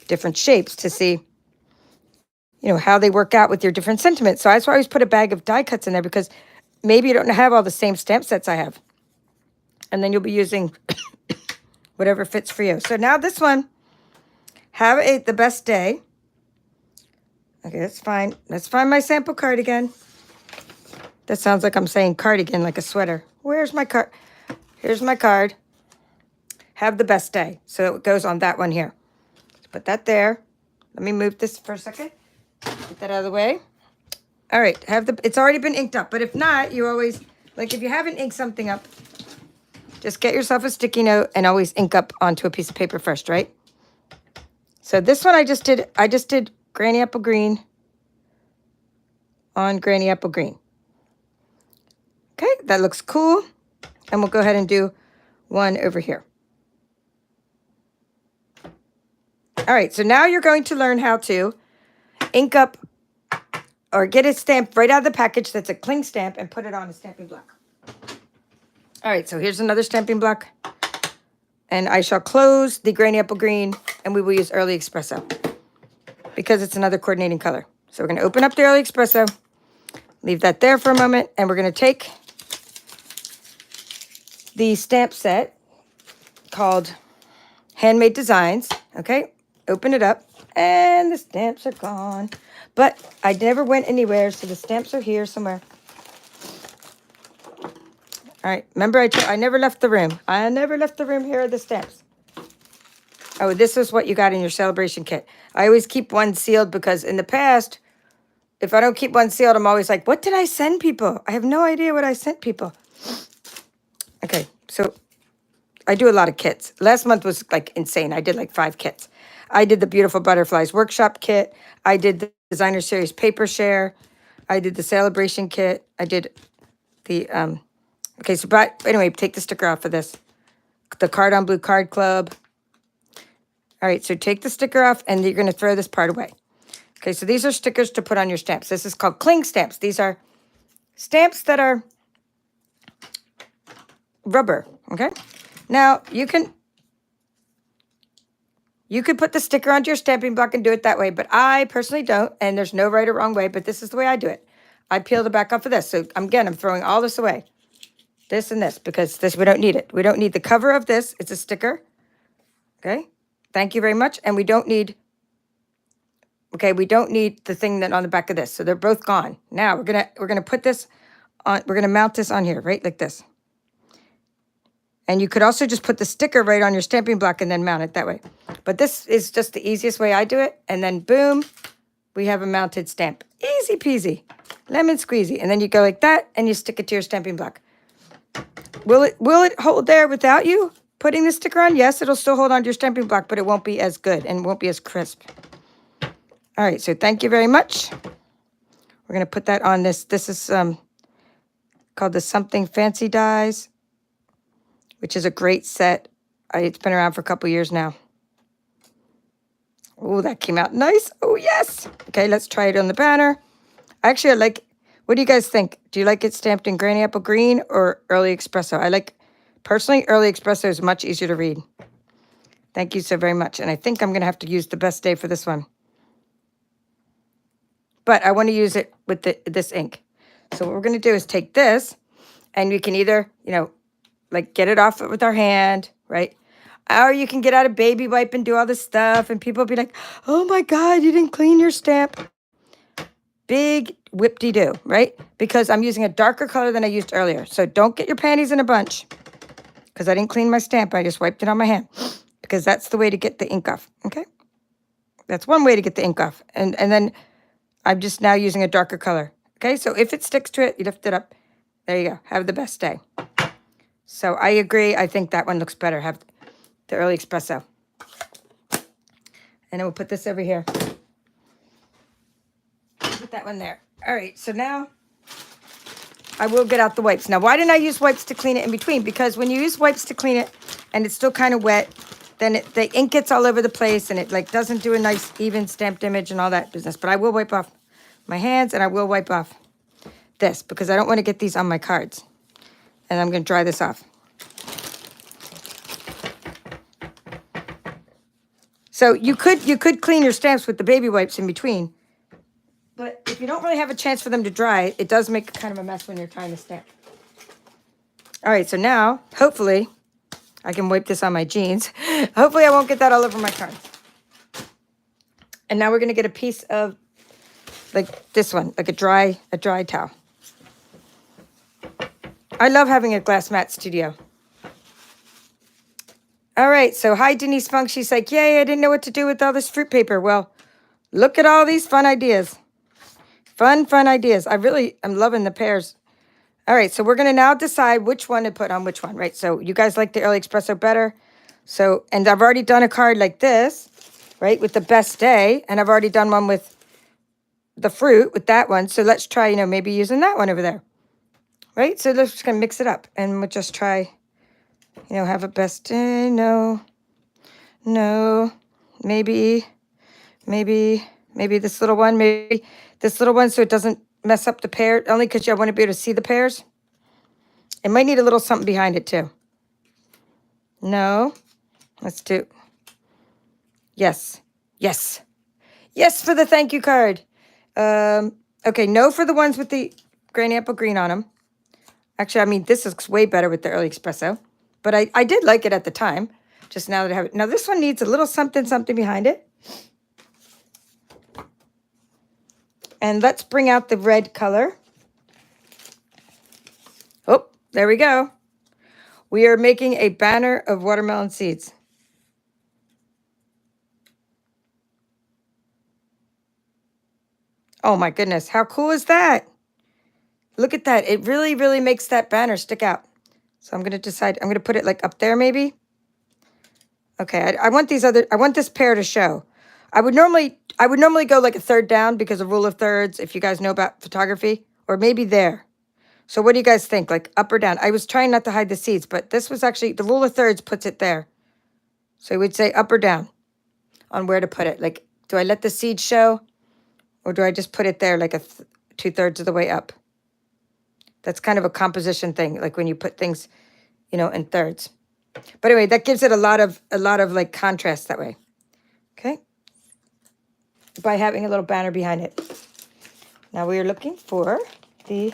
different shapes to see, you know, how they work out with your different sentiments. So that's why I always put a bag of die cuts in there, because maybe you don't have all the same stamp sets I have. And then you'll be using whatever fits for you. So now this one, have the best day. Okay, that's fine. Let's find my sample cardigan. That sounds like I'm saying cardigan, like a sweater. Where's my card? Here's my card. Have the best day. So it goes on that one here. Let's put that there. Let me move this for a second. Get that out of the way. All right, it's already been inked up. But if not, you always, like if you haven't inked something up, just get yourself a sticky note and always ink up onto a piece of paper first, right? So this one I just did Granny Apple Green on Granny Apple Green. Okay, that looks cool. And we'll go ahead and do one over here. All right, so now you're going to learn how to ink up or get a stamp right out of the package that's a cling stamp and put it on a stamping block. All right, so here's another stamping block. And I shall close the Granny Apple Green and we will use Early Espresso because it's another coordinating color. So we're going to open up the Early Espresso, leave that there for a moment, and we're going to take the stamp set called Handmade Designs, okay? Open it up, and the stamps are gone. But I never went anywhere, so the stamps are here somewhere. All right, remember I never left the room. I never left the room. Here are the stamps. Oh, this is what you got in your Sale-A-Bration kit. I always keep one sealed because in the past, if I don't keep one sealed, I'm always like, what did I send people? I have no idea what I sent people. Okay, so I do a lot of kits. Last month was like insane. I did like 5 kits. I did the Beautiful Butterflies Workshop kit. I did the Designer Series Paper Share. I did the Sale-A-Bration kit. I did the, okay, so but anyway, take the sticker off of this. The Card on Blue Card Club. All right, so take the sticker off and you're going to throw this part away. Okay, so these are stickers to put on your stamps. This is called cling stamps. These are stamps that are rubber, okay? Now, you could put the sticker onto your stamping block and do it that way, but I personally don't, and there's no right or wrong way, but this is the way I do it. I peel the back off of this. So, again, I'm throwing all this away. This and this, because this, we don't need it. We don't need the cover of this. It's a sticker, okay? Thank you very much. And we don't need Okay, we don't need the thing that on the back of this. So they're both gone. Now we're gonna put this on, we're gonna mount this on here, right? Like this. And you could also just put the sticker right on your stamping block and then mount it that way. But this is just the easiest way I do it. And then boom, we have a mounted stamp. Easy peasy, lemon squeezy. And then you go like that and you stick it to your stamping block. Will it hold there without you putting the sticker on? Yes, it'll still hold on to your stamping block, but it won't be as good and won't be as crisp. All right, so thank you very much. We're gonna put that on this. This is called the Something Fancy Dies, which is a great set. It's been around for a couple years now. Oh, that came out nice. Oh, yes. Okay, let's try it on the banner. Actually, I like, what do you guys think? Do you like it stamped in Granny Apple Green or Early Espresso? I like, personally, Early Espresso is much easier to read. Thank you so very much. And I think I'm going to have to use the Best Day for this one. But I want to use it with this ink. So what we're going to do is take this, and we can either, like get it off with our hand, right? Or you can get out a baby wipe and do all this stuff, and people will be like, oh my God, you didn't clean your stamp. Big whip-de-doo, right? Because I'm using a darker color than I used earlier. So don't get your panties in a bunch, because I didn't clean my stamp. I just wiped it on my hand, because that's the way to get the ink off, okay? That's one way to get the ink off. And then I'm just now using a darker color, okay? So if it sticks to it, you lift it up. There you go. Have the best day. So I agree. I think that one looks better. Have the Early Espresso. And then we'll put this over here. Put that one there. All right. So now I will get out the wipes. Now, why didn't I use wipes to clean it in between? Because when you use wipes to clean it and it's still kind of wet, then the ink gets all over the place and it like doesn't do a nice even stamped image and all that business. But I will wipe off my hands and I will wipe off this because I don't want to get these on my cards. And I'm going to dry this off. So you could clean your stamps with the baby wipes in between. But if you don't really have a chance for them to dry, it does make kind of a mess when you're trying to stamp. All right, so now, hopefully, I can wipe this on my jeans. Hopefully I won't get that all over my cards. And now we're going to get a piece of, like this one, like a dry towel. I love having a glass mat studio. All right, so hi, Denise Funk. She's like, yay, I didn't know what to do with all this fruit paper. Well, look at all these fun ideas. Fun ideas. I'm loving the pairs. All right, so we're going to now decide which one to put on which one, right? So you guys like the Early Espresso better. So, and I've already done a card like this, right, with the Best Day. And I've already done one with the fruit, with that one. So let's try, maybe using that one over there, right? So let's just going to mix it up. And we'll just try, have a Best Day. No, maybe this little one, maybe this little one so it doesn't mess up the pear, only because I want to be able to see the pears. It might need a little something behind it too. No, let's do, yes for the thank you card. Okay, no for the ones with the Granny Apple Green on them. Actually, this looks way better with the Early Espresso, but I did like it at the time. Just now that I have it. Now this one needs a little something behind it. And let's bring out the red color. Oh, there we go. We are making a banner of watermelon seeds. Oh my goodness, how cool is that? Look at that. It really, really makes that banner stick out. So I'm going to decide, I'm going to put it like up there maybe. Okay, I want this pair to show. I would normally go like a third down because of rule of thirds, if you guys know about photography, or maybe there. So what do you guys think? Like up or down? I was trying not to hide the seeds, but this was actually, the rule of thirds puts it there. So I would say up or down on where to put it. Like, do I let the seeds show? Or do I just put it there like 2/3 of the way up? That's kind of a composition thing, like when you put things, in thirds. But anyway, that gives it a lot of like contrast that way. Okay? By having a little banner behind it. Now we are looking for the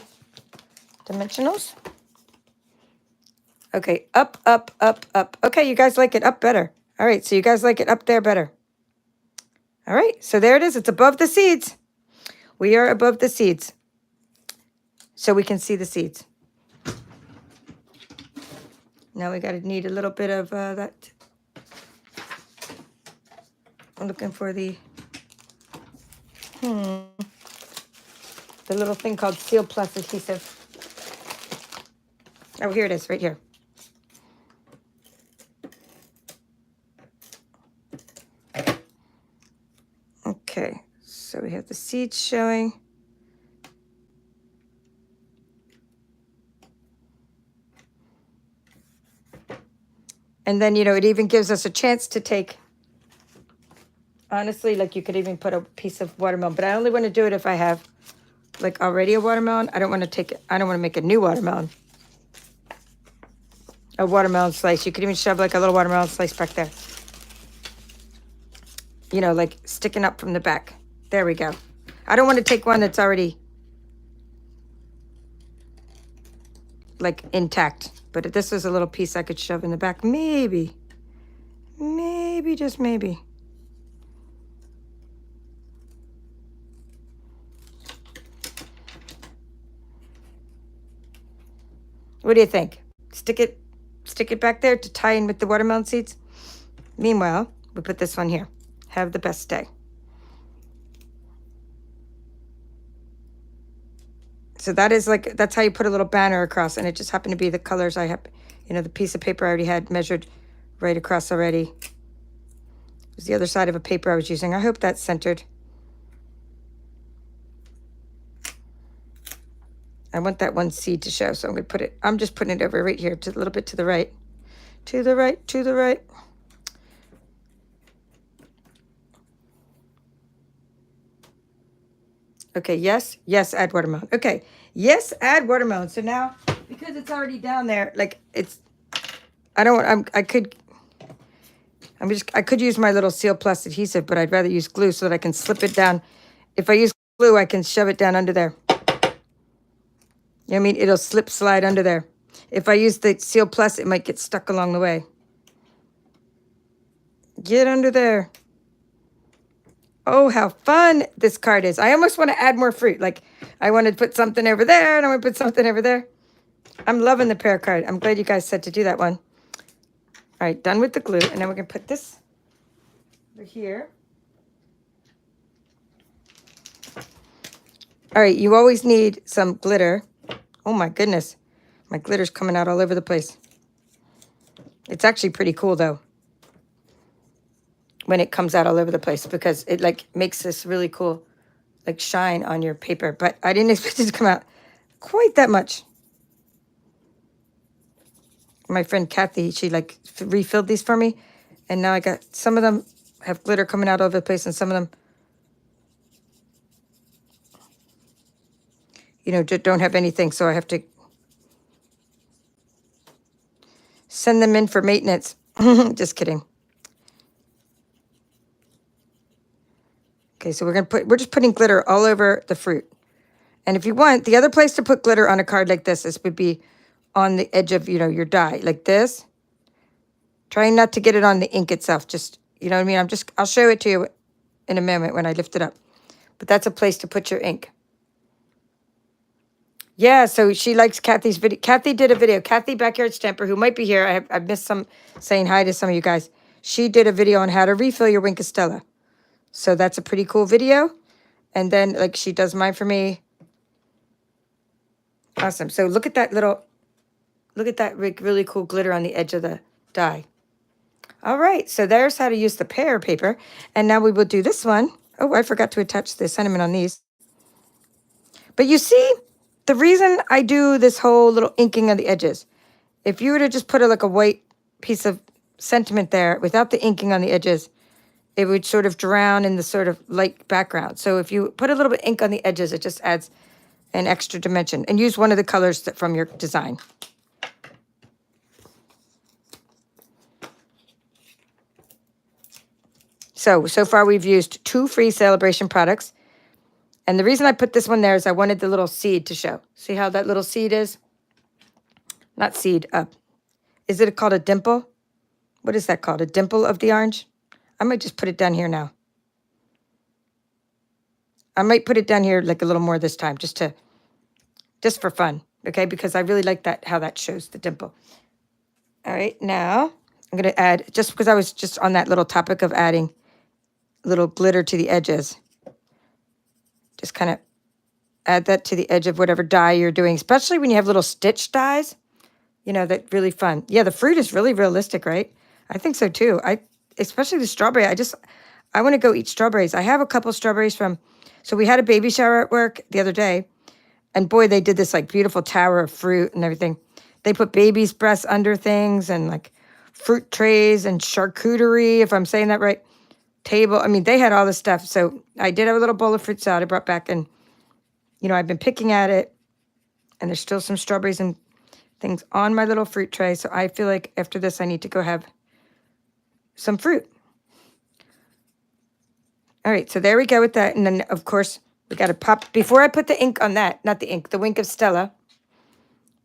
dimensionals. Okay, up. Okay, you guys like it up better. All right, so you guys like it up there better. All right, so there it is. It's above the seeds. We are above the seeds, so we can see the seeds. Now we gotta need a little bit of that. I'm looking for the little thing called Seal Plus adhesive. Oh, here it is, right here. Okay, so we have the seeds showing. And then, you know, it even gives us a chance to take, honestly, like you could even put a piece of watermelon, but I only want to do it if I have like already a watermelon. I don't want to take it. I don't want to make a new watermelon. A watermelon slice. You could even shove like a little watermelon slice back there. You know, like sticking up from the back. There we go. I don't want to take one that's already like intact. But if this was a little piece I could shove in the back, maybe. Maybe, just maybe. What do you think? Stick it back there to tie in with the watermelon seeds. Meanwhile, we put this one here. Have the best day. So that is like, that's how you put a little banner across, and it just happened to be the colors I have, you know, the piece of paper I already had measured right across already. It was the other side of a paper I was using. I hope that's centered. I want that one seed to show, so I'm going to put it, I'm just putting it over right here, to a little bit to the right. To the right, to the right. Okay, yes, yes, add watermelon. Okay, yes, add watermelon. So now, because it's already down there, like it's, I don't want, I could use my little Seal Plus adhesive, but I'd rather use glue so that I can slip it down. If I use glue, I can shove it down under there. You know what I mean? It'll slide under there. If I use the Seal Plus, it might get stuck along the way. Get under there. Oh, how fun this card is. I almost want to add more fruit. Like, I want to put something over there, and I want to put something over there. I'm loving the pear card. I'm glad you guys said to do that one. All right, done with the glue. And then we're going to put this over here. All right, you always need some glitter. Oh, my goodness. My glitter's coming out all over the place. It's actually pretty cool, though, when it comes out all over the place, because it like makes this really cool like shine on your paper. But I didn't expect it to come out quite that much. My friend Kathy, she like refilled these for me, and now I got, some of them have glitter coming out all over the place, and some of them, you know, don't have anything, so I have to send them in for maintenance. Just kidding. Okay, so we're just putting glitter all over the fruit. And if you want, the other place to put glitter on a card like this would be on the edge of, you know, your die, like this. Trying not to get it on the ink itself, just, you know what I mean? I'll show it to you in a moment when I lift it up. But that's a place to put your ink. Yeah, so she likes Kathy's video. Kathy did a video. Kathy Backyard Stamper, who might be here. I missed saying hi to some of you guys. She did a video on how to refill your Wink of Stella. So that's a pretty cool video. And then, like, she does mine for me. Awesome. So look at that really cool glitter on the edge of the die. All right, so there's how to use the pear paper. And now we will do this one. Oh, I forgot to attach the sentiment on these. But you see, the reason I do this whole little inking on the edges, if you were to just put like a white piece of sentiment there without the inking on the edges, it would sort of drown in the sort of light background. So if you put a little bit of ink on the edges, it just adds an extra dimension. And use one of the colors from your design. So far we've used 2 free Sale-A-Bration products. And the reason I put this one there is I wanted the little seed to show. See how that little seed is? Not seed, is it called a dimple? What is that called? A dimple of the orange? I might just put it down here now. I might put it down here like a little more this time, just for fun, okay? Because I really like that, how that shows the dimple. All right, now I'm gonna add, just because I was just on that little topic of adding little glitter to the edges, just kind of add that to the edge of whatever die you're doing, especially when you have little stitch dies. You know, that's really fun. Yeah, the fruit is really realistic, right? I think so too. Especially the strawberry. I want to go eat strawberries. I have a couple strawberries so we had a baby shower at work the other day, and boy, they did this like beautiful tower of fruit and everything. They put baby's breasts under things and like fruit trays and charcuterie, if I'm saying that right. Table. I mean, they had all this stuff. So I did have a little bowl of fruit salad I brought back, and you know, I've been picking at it, and there's still some strawberries and things on my little fruit tray. So I feel like after this, I need to go have some fruit. All right, so there we go with that. And then, of course, we got to pop, before I put the ink on that, not the ink, the Wink of Stella.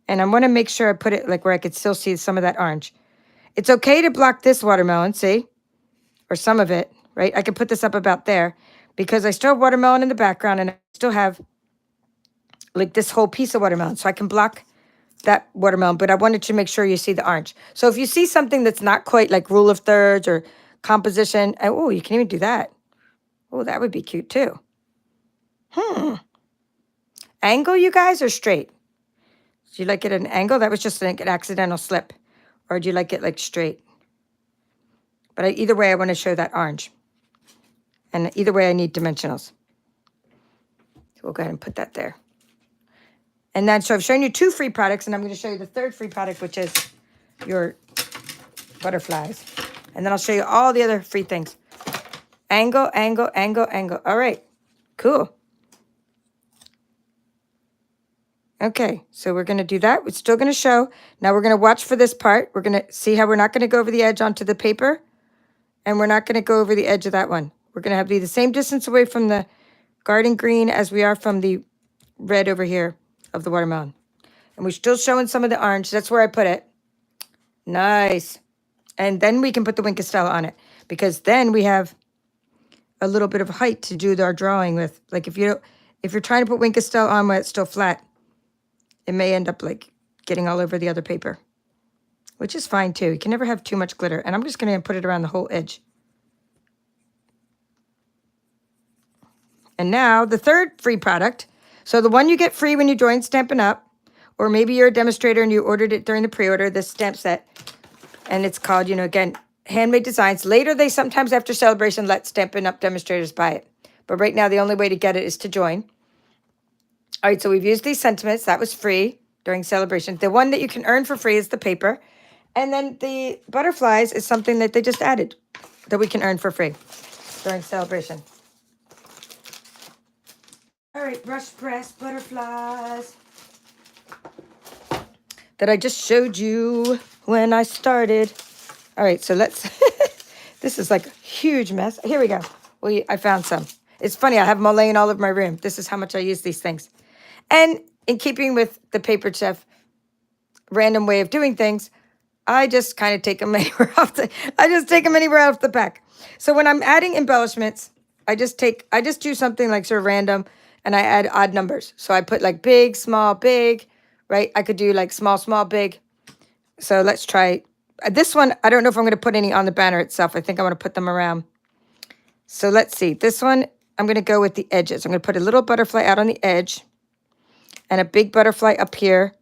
And I want to make sure I put it like where I could still see some of that orange. It's okay to block this watermelon, see? Or some of it, right? I could put this up about there because I still have watermelon in the background, and I still have like this whole piece of watermelon. So I can block that watermelon, but I wanted to make sure you see the orange. So if you see something that's not quite like rule of thirds or composition, oh, you can even do that. Oh, that would be cute too. Angle, you guys, or straight? Do you like it at an angle? That was just like an accidental slip. Or do you like it like straight? But either way, I want to show that orange. And either way, I need dimensionals. So we'll go ahead and put that there. And then, so I've shown you 2 free products, and I'm going to show you the 3rd free product, which is your butterflies. And then I'll show you all the other free things. Angle, angle, angle, angle. All right, cool. Okay, so we're going to do that. We're still going to show. Now we're going to watch for this part. We're going to see how we're not going to go over the edge onto the paper, and we're not going to go over the edge of that one. We're going to have to be the same distance away from the garden green as we are from the red over here of the watermelon. And we're still showing some of the orange. That's where I put it. Nice. And then we can put the Wink of Stella on it, because then we have a little bit of height to do our drawing with. Like if you're trying to put Wink of Stella on while it's still flat, it may end up like getting all over the other paper, which is fine too. You can never have too much glitter. And I'm just going to put it around the whole edge. And now the 3rd free product. So the one you get free when you join Stampin' Up, or maybe you're a demonstrator and you ordered it during the pre-order, this stamp set. And it's called, you know, again, Handmade Designs. Later, they sometimes after Sale-A-Bration let Stampin' Up demonstrators buy it. But right now, the only way to get it is to join. All right, so we've used these sentiments. That was free during Sale-A-Bration. The one that you can earn for free is the paper. And then the butterflies is something that they just added that we can earn for free during Sale-A-Bration. All right, brush press butterflies that I just showed you when I started. All right, so let's, this is like a huge mess. Here we go. I found some. It's funny, I have them all laying all over my room. This is how much I use these things. And in keeping with the Paper Chef random way of doing things, I just kind of take them anywhere off the pack. So when I'm adding embellishments, I just do something like sort of random, and I add odd numbers. So I put like big, small, big, right? I could do like small, small, big. So let's try this one. I don't know if I'm going to put any on the banner itself. I think I want to put them around. So let's see. This one, I'm going to go with the edges. I'm going to put a little butterfly out on the edge and a big butterfly up here,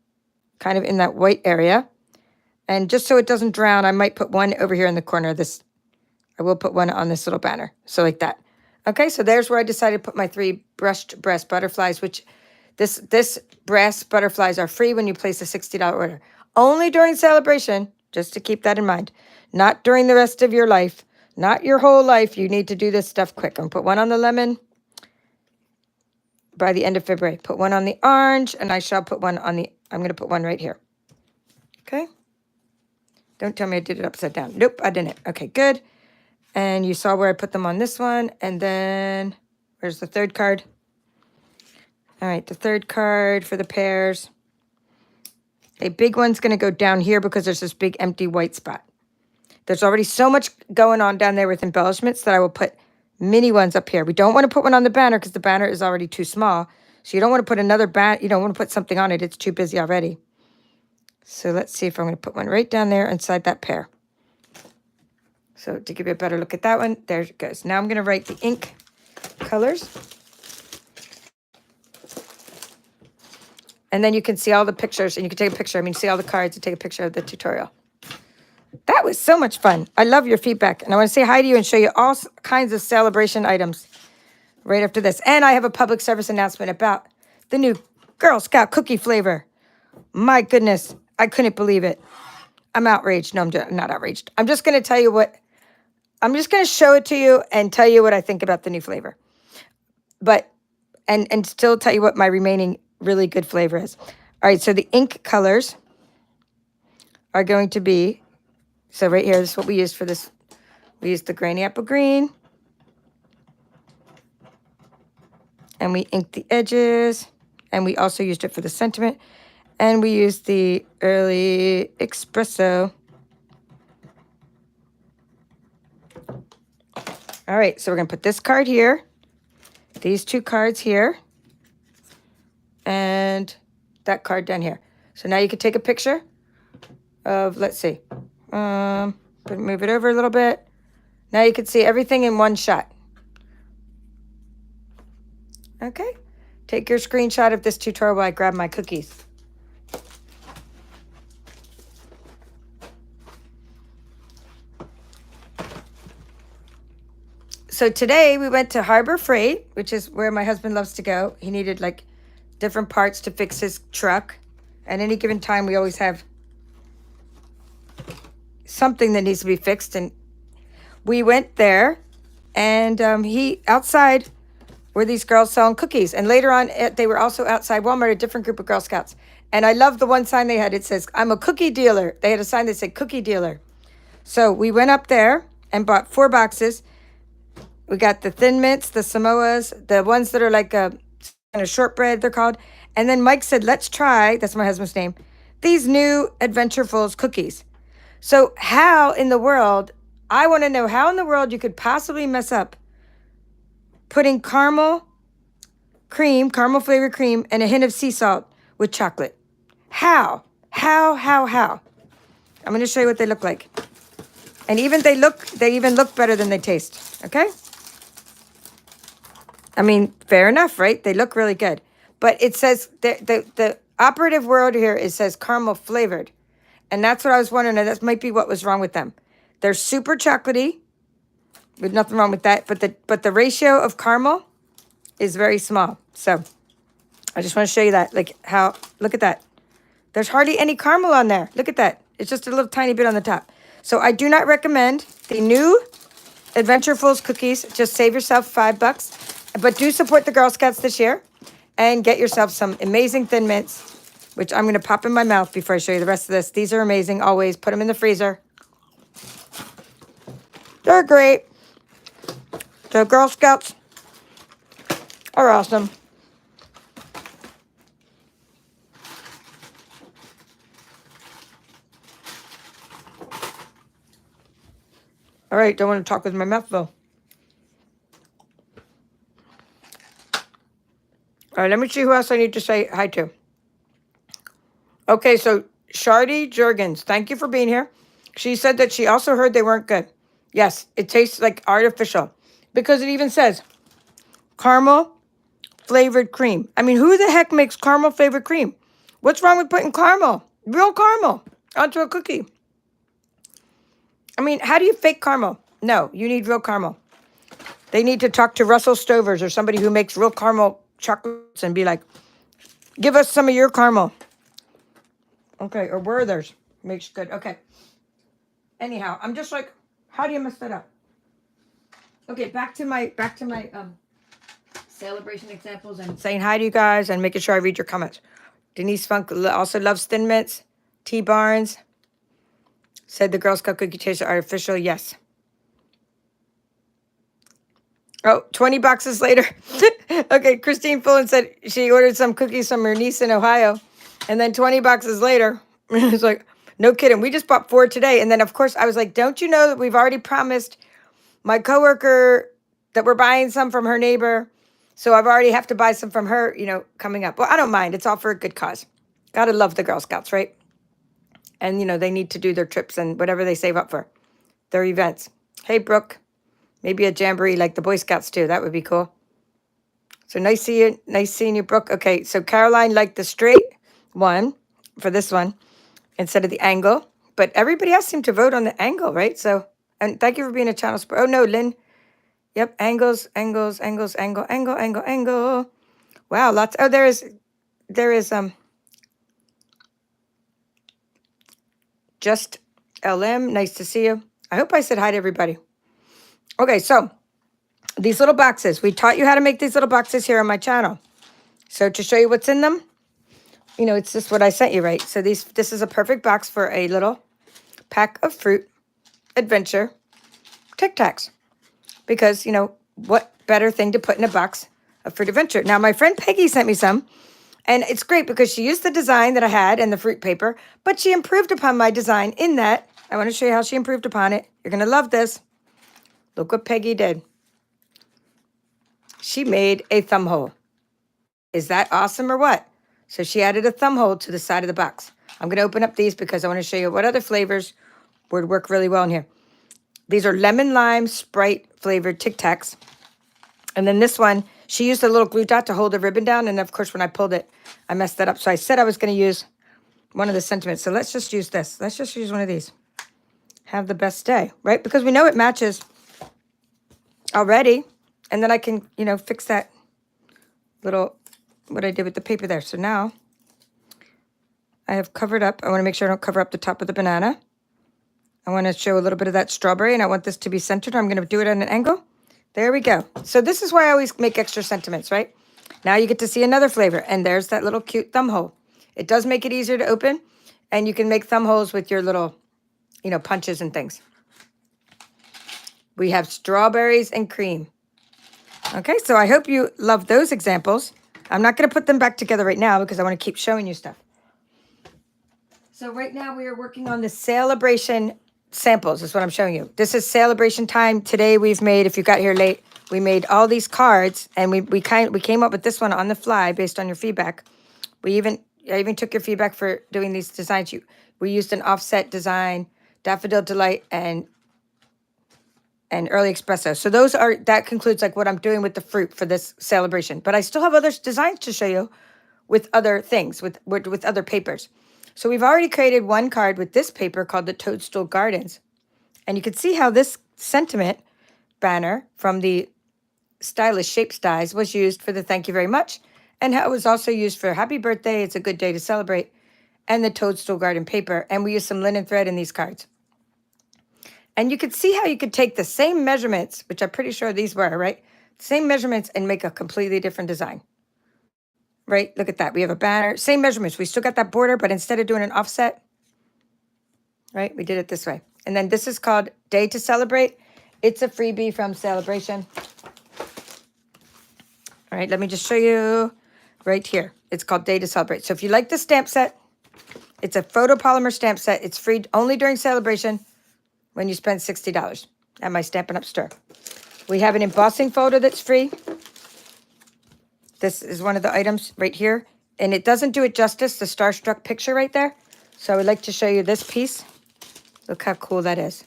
kind of in that white area. And just so it doesn't drown, I might put one over here in the corner of this. I will put one on this little banner. So like that. Okay, so there's where I decided to put my 3 brushed breast butterflies, which this breast butterflies are free when you place a $60 order. Only during Sale-A-Bration, just to keep that in mind. Not during the rest of your life. Not your whole life. You need to do this stuff quick. I'm going to put one on the lemon by the end of February. Put one on the orange, and I shall put one on the, I'm going to put one right here. Okay? Don't tell me I did it upside down. Nope, I didn't. Okay, good. And you saw where I put them on this one. And then, where's the 3rd card? All right, the 3rd card for the pears. A big one's going to go down here because there's this big empty white spot. There's already so much going on down there with embellishments that I will put mini ones up here. We don't want to put one on the banner because the banner is already too small. So you don't want to put another you don't want to put something on it. It's too busy already. So let's see if I'm going to put one right down there inside that pair. So to give you a better look at that one, there it goes. Now I'm going to write the ink colors. And then you can see all the pictures, and you can take a picture. I mean, see all the cards and take a picture of the tutorial. That was so much fun. I love your feedback. And I want to say hi to you and show you all kinds of Sale-A-Bration items right after this. And I have a public service announcement about the new Girl Scout cookie flavor. My goodness, I couldn't believe it. I'm outraged. No, I'm not outraged. I'm just going to tell you I'm just going to show it to you and tell you what I think about the new flavor. But, and still tell you what my remaining really good flavor is. All right, so the ink colors are going to be, so right here, this is what we used for this. We used the Granny Apple Green. And we inked the edges. And we also used it for the sentiment. And we used the Early Espresso. All right, so we're going to put this card here, these two cards here, and that card down here. So now you can take a picture of, let's see, move it over a little bit. Now you can see everything in one shot. Okay, take your screenshot of this tutorial while I grab my cookies. So today we went to Harbor Freight, which is where my husband loves to go. He needed like different parts to fix his truck. At any given time, we always have something that needs to be fixed. And we went there, and outside were these girls selling cookies. And later on, they were also outside Walmart, a different group of Girl Scouts. And I love the one sign they had. It says, "I'm a cookie dealer." They had a sign that said "cookie dealer." So we went up there and bought 4 boxes. We got the Thin Mints, the Samoas, the ones that are like a kind of shortbread, they're called. And then Mike said, let's try, that's my husband's name, these new Adventurefuls cookies. So how in the world, I want to know how in the world you could possibly mess up putting caramel flavored cream, and a hint of sea salt with chocolate. How? I'm going to show you what they look like. And they even look better than they taste, okay? I mean, fair enough, right? They look really good. But it says, the operative word here, it says caramel flavored. And that's what I was wondering, and that might be what was wrong with them. They're super chocolatey. There's nothing wrong with that. But the ratio of caramel is very small. So I just want to show you that. Look at that. There's hardly any caramel on there. Look at that. It's just a little tiny bit on the top. So I do not recommend the new Adventurefuls cookies. Just save yourself $5. But do support the Girl Scouts this year. And get yourself some amazing Thin Mints, which I'm going to pop in my mouth before I show you the rest of this. These are amazing, always. Put them in the freezer. They're great. The Girl Scouts are awesome. All right, don't want to talk with my mouth, though. All right, let me see who else I need to say hi to. Okay, so Shardy Jurgens, thank you for being here. She said that she also heard they weren't good. Yes, it tastes like artificial because it even says caramel flavored cream. I mean, who the heck makes caramel flavored cream? What's wrong with putting real caramel, onto a cookie? I mean, how do you fake caramel? No, you need real caramel. They need to talk to Russell Stovers or somebody who makes real caramel chocolates and be like, give us some of your caramel. Okay, or Werther's makes good. Okay. Anyhow, I'm just like, how do you mess that up? Okay, back to my Sale-A-Bration examples and saying hi to you guys and making sure I read your comments. Denise Funk also loves Thin Mints. T. Barnes said the Girl Scout cookie tastes artificial. Yes. Oh, 20 boxes later. Okay, Christine Fullen said she ordered some cookies from her niece in Ohio. And then 20 boxes later, it's like, no kidding. We just bought 4 today. And then, of course, I was like, don't you know that we've already promised my coworker that we're buying some from her neighbor. So I've already have to buy some from her, you know, coming up. Well, I don't mind. It's all for a good cause. Gotta love the Girl Scouts, right? And, you know, they need to do their trips and whatever they save up for, their events. Hey, Brooke, maybe a jamboree like the Boy Scouts do. That would be cool. So nice seeing you, Brooke. Okay, so Caroline liked the straight one for this one instead of the angle. But everybody else seemed to vote on the angle, right? So, and thank you for being a channel support. Oh, no, Lynn. Yep, angles, angle. Wow, lots. Oh, there is just LM. Nice to see you. I hope I said hi to everybody. Okay, so these little boxes. We taught you how to make these little boxes here on my channel. So to show you what's in them, you know, it's just what I sent you, right? So this is a perfect box for a little pack of fruit adventure Tic Tacs. Because, you know, what better thing to put in a box of fruit adventure? Now, my friend Peggy sent me some. And it's great because she used the design that I had and the fruit paper, but she improved upon my design in that. I want to show you how she improved upon it. You're going to love this. Look what Peggy did. She made a thumb hole. Is that awesome or what? So she added a thumb hole to the side of the box. I'm going to open up these because I want to show you what other flavors would work really well in here. These are lemon lime Sprite flavored Tic Tacs. And then this one, she used a little glue dot to hold the ribbon down. And of course, when I pulled it, I messed that up. So I said I was going to use one of the sentiments. So let's just use this. Let's just use one of these. Have the best day, right? Because we know it matches already. And then I can, you know, fix that little, what I did with the paper there. So now I have covered up. I want to make sure I don't cover up the top of the banana. I want to show a little bit of that strawberry, and I want this to be centered. I'm going to do it at an angle. There we go. So this is why I always make extra sentiments, right? Now you get to see another flavor, and there's that little cute thumb hole. It does make it easier to open, and you can make thumb holes with your little, you know, punches and things. We have strawberries and cream. Okay, so I hope you love those examples. I'm not going to put them back together right now because I want to keep showing you stuff. So right now we are working on the Sale-A-Bration samples is what I'm showing you. This is Sale-A-Bration time. Today we've made, if you got here late, we made all these cards, and we came up with this one on the fly based on your feedback. I even took your feedback for doing these designs. We used an offset design, Daffodil Delight, and Early Espresso. So that concludes like what I'm doing with the fruit for this Sale-A-Bration. But I still have other designs to show you with other things, with other papers. So we've already created one card with this paper called the Toadstool Gardens. And you can see how this sentiment banner from the Stylish Shapes Dies was used for the thank you very much, and how it was also used for happy birthday, it's a good day to celebrate, and the Toadstool Garden paper. And we used some linen thread in these cards. And you could see how you could take the same measurements, which I'm pretty sure these were, right? Same measurements, and make a completely different design. Right? Look at that. We have a banner. Same measurements. We still got that border, but instead of doing an offset, right, we did it this way. And then this is called Day to Celebrate. It's a freebie from Sale-A-Bration. All right, let me just show you right here. It's called Day to Celebrate. So if you like the stamp set, it's a photopolymer stamp set. It's free only during Sale-A-Bration when you spend $60 at my Stampin' Up store. We have an embossing folder that's free. This is one of the items right here. And it doesn't do it justice, the Starstruck picture right there. So I would like to show you this piece. Look how cool that is.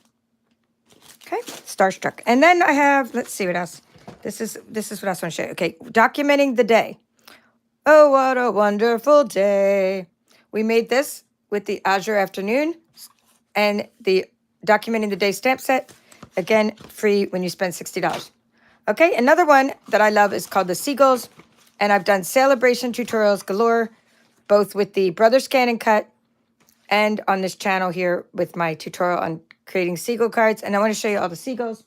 Okay, Starstruck. And then I have, let's see what else. This is what else I want to show you. Okay, documenting the day. Oh, what a wonderful day. We made this with the Azure Afternoon and the Documenting the Day stamp set. Again, free when you spend $60. Okay, another one that I love is called the Seagulls. And I've done Sale-A-Bration tutorials galore, both with the Brother Scan and Cut and on this channel here with my tutorial on creating seagull cards. And I want to show you all the seagulls,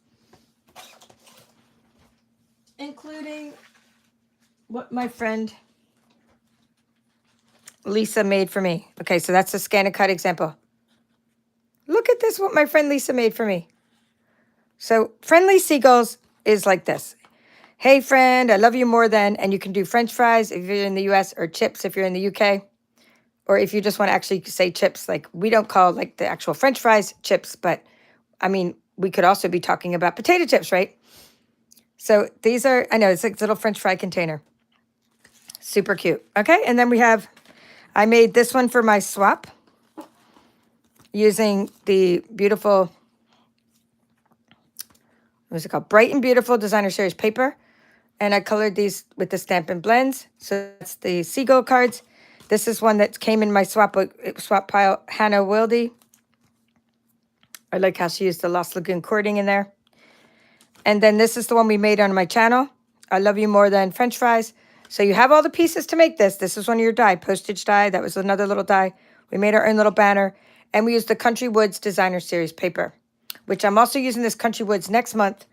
including what my friend Lisa made for me. Okay, so that's a scan and cut example. Look at this, what my friend Lisa made for me. So Friendly Seagulls is like this. Hey friend, I love you more than, and you can do French fries if you're in the US, or chips if you're in the UK, or if you just want to actually say chips, like we don't call like the actual French fries chips, but I mean, we could also be talking about potato chips, right? So these are, I know, it's like a little French fry container. Super cute. Okay, and then we have, I made this one for my swap using the beautiful, what's it called? Bright and Beautiful Designer Series paper. And I colored these with the Stampin' blends. So that's the seagull cards. This is one that came in my swap pile, Hannah Wildy. I like how she used the Lost Lagoon cording in there. And then this is the one we made on my channel. I love you more than French fries. So you have all the pieces to make this. This is one of your die, postage die. That was another little die. We made our own little banner. And we used the Country Woods Designer Series paper, which I'm also using this Country Woods next month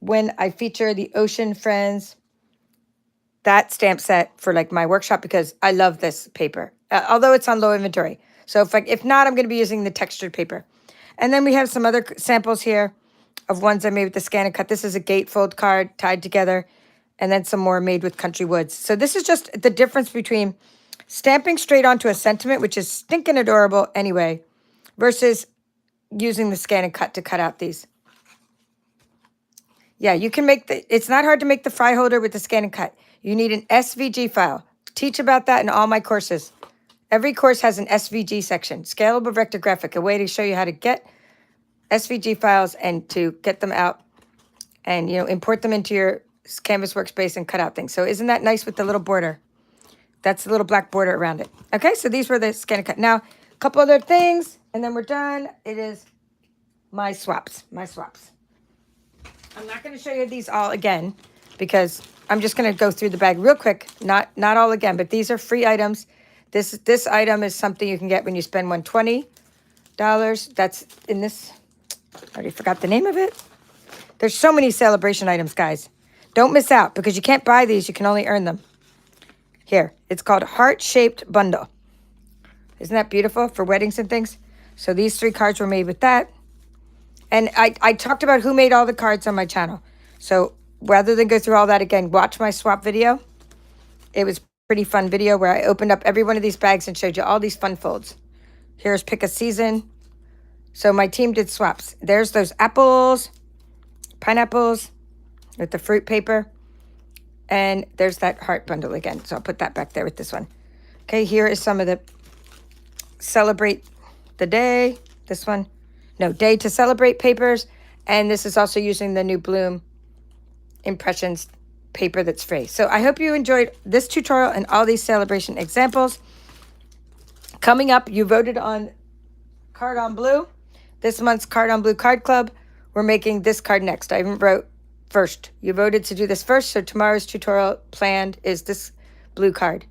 when I feature the Ocean Friends, that stamp set for like my workshop, because I love this paper, although it's on low inventory. So if not, I'm going to be using the textured paper. And then we have some other samples here of ones I made with the scan and cut. This is a gatefold card tied together, and then some more made with Country Woods. So this is just the difference between stamping straight onto a sentiment, which is stinking adorable anyway, versus using the scan and cut to cut out these. Yeah, you can make it's not hard to make the fry holder with the scan and cut. You need an SVG file. Teach about that in all my courses. Every course has an SVG section, Scalable Vector Graphic, a way to show you how to get SVG files and to get them out and, import them into your Canvas workspace and cut out things. So isn't that nice with the little border? That's the little black border around it. Okay, so these were the scan and cut. Now, a couple other things, and then we're done. It is my swaps. I'm not going to show you these all again because I'm just going to go through the bag real quick. Not all again, but these are free items. This item is something you can get when you spend $120. That's in this. I already forgot the name of it. There's so many Sale-A-Bration items, guys. Don't miss out because you can't buy these. You can only earn them. Here, it's called Heart-Shaped Bundle. Isn't that beautiful for weddings and things? So these 3 cards were made with that. And I talked about who made all the cards on my channel. So rather than go through all that again, watch my swap video. It was a pretty fun video where I opened up every one of these bags and showed you all these fun folds. Here's Pick a Season. So my team did swaps. There's those apples, pineapples with the fruit paper. And there's that heart bundle again. So I'll put that back there with this one. Okay, here is some of the Celebrate the Day. This one. No, Day to Celebrate papers. And this is also using the new Bloom Impressions paper that's free. So I hope you enjoyed this tutorial and all these Sale-A-Bration examples. Coming up, you voted on Card on Blue. This month's Card on Blue Card Club. We're making this card next. I even wrote first. You voted to do this first, so tomorrow's tutorial planned is this blue card.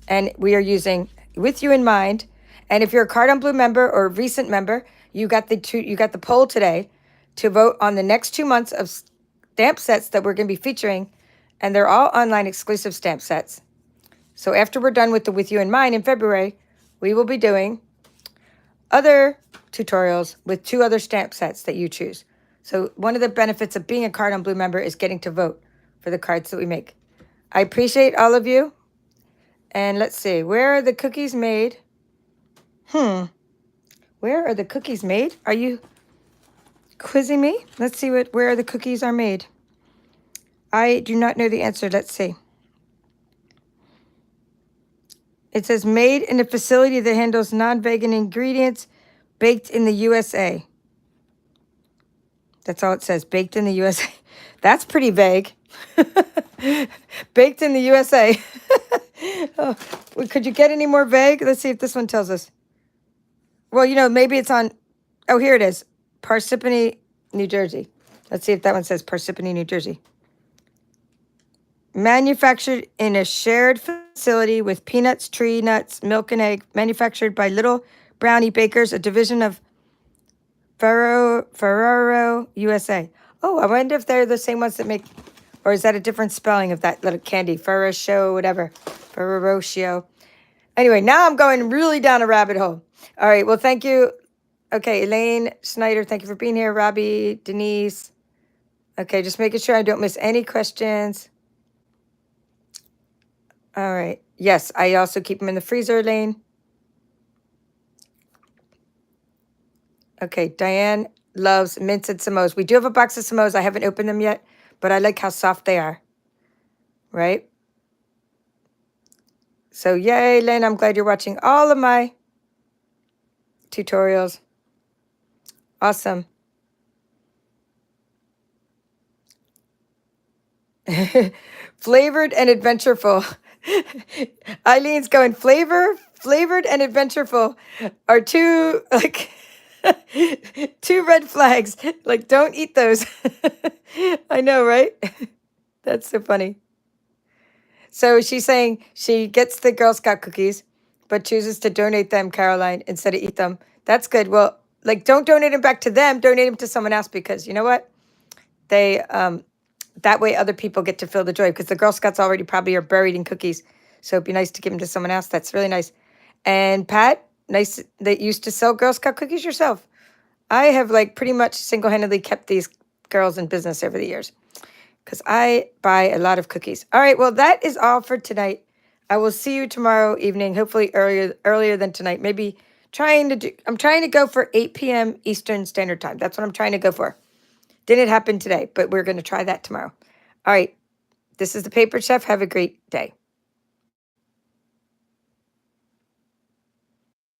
And we are using With You in Mind. And if you're a Card on Blue member or a recent member, you got the poll today to vote on the next 2 months of stamp sets that we're going to be featuring, and they're all online exclusive stamp sets. So after we're done with the With You in Mind in February, we will be doing other tutorials with 2 other stamp sets that you choose. So one of the benefits of being a Card on Blue member is getting to vote for the cards that we make. I appreciate all of you. And let's see, where are the cookies made? Where are the cookies made? Are you quizzing me? Let's see where the cookies are made. I do not know the answer. Let's see. It says made in a facility that handles non-vegan ingredients, baked in the USA. That's all it says, baked in the USA. That's pretty vague. Baked in the USA. Oh, could you get any more vague? Let's see if this one tells us. Well, maybe it's on, oh, here it is. Parsippany, New Jersey. Let's see if that one says Parsippany, New Jersey. Manufactured in a shared facility with peanuts, tree nuts, milk, and egg. Manufactured by Little Brownie Bakers, a division of Ferrero, USA. Oh, I wonder if they're the same ones that make, or is that a different spelling of that little candy? Ferrero, whatever. Ferrero. Anyway, now I'm going really down a rabbit hole. All right, well, thank you. Okay, Elaine Snyder, thank you for being here. Robbie, Denise. Okay, just making sure I don't miss any questions. All right. Yes, I also keep them in the freezer, Elaine. Okay, Diane loves mince and Samoas. We do have a box of Samoas. I haven't opened them yet, but I like how soft they are, right? So yay, Lynn, I'm glad you're watching all of my tutorials. Awesome. Flavored and adventureful. Eileen's going flavored and adventureful are two like two red flags. Like, don't eat those. I know, right? That's so funny. So she's saying she gets the Girl Scout cookies, but chooses to donate them, Caroline, instead of eat them. That's good. Well, like, don't donate them back to them. Donate them to someone else, because you know what? They that way other people get to feel the joy, because the Girl Scouts already probably are buried in cookies. So it'd be nice to give them to someone else. That's really nice. And Pat, nice that you used to sell Girl Scout cookies yourself. I have like pretty much single-handedly kept these girls in business over the years, because I buy a lot of cookies. All right, well, that is all for tonight. I will see you tomorrow evening, hopefully earlier than tonight. Maybe I'm trying to go for 8 p.m. Eastern Standard Time. That's what I'm trying to go for. Didn't happen today, but we're going to try that tomorrow. All right, this is the Paper Chef. Have a great day.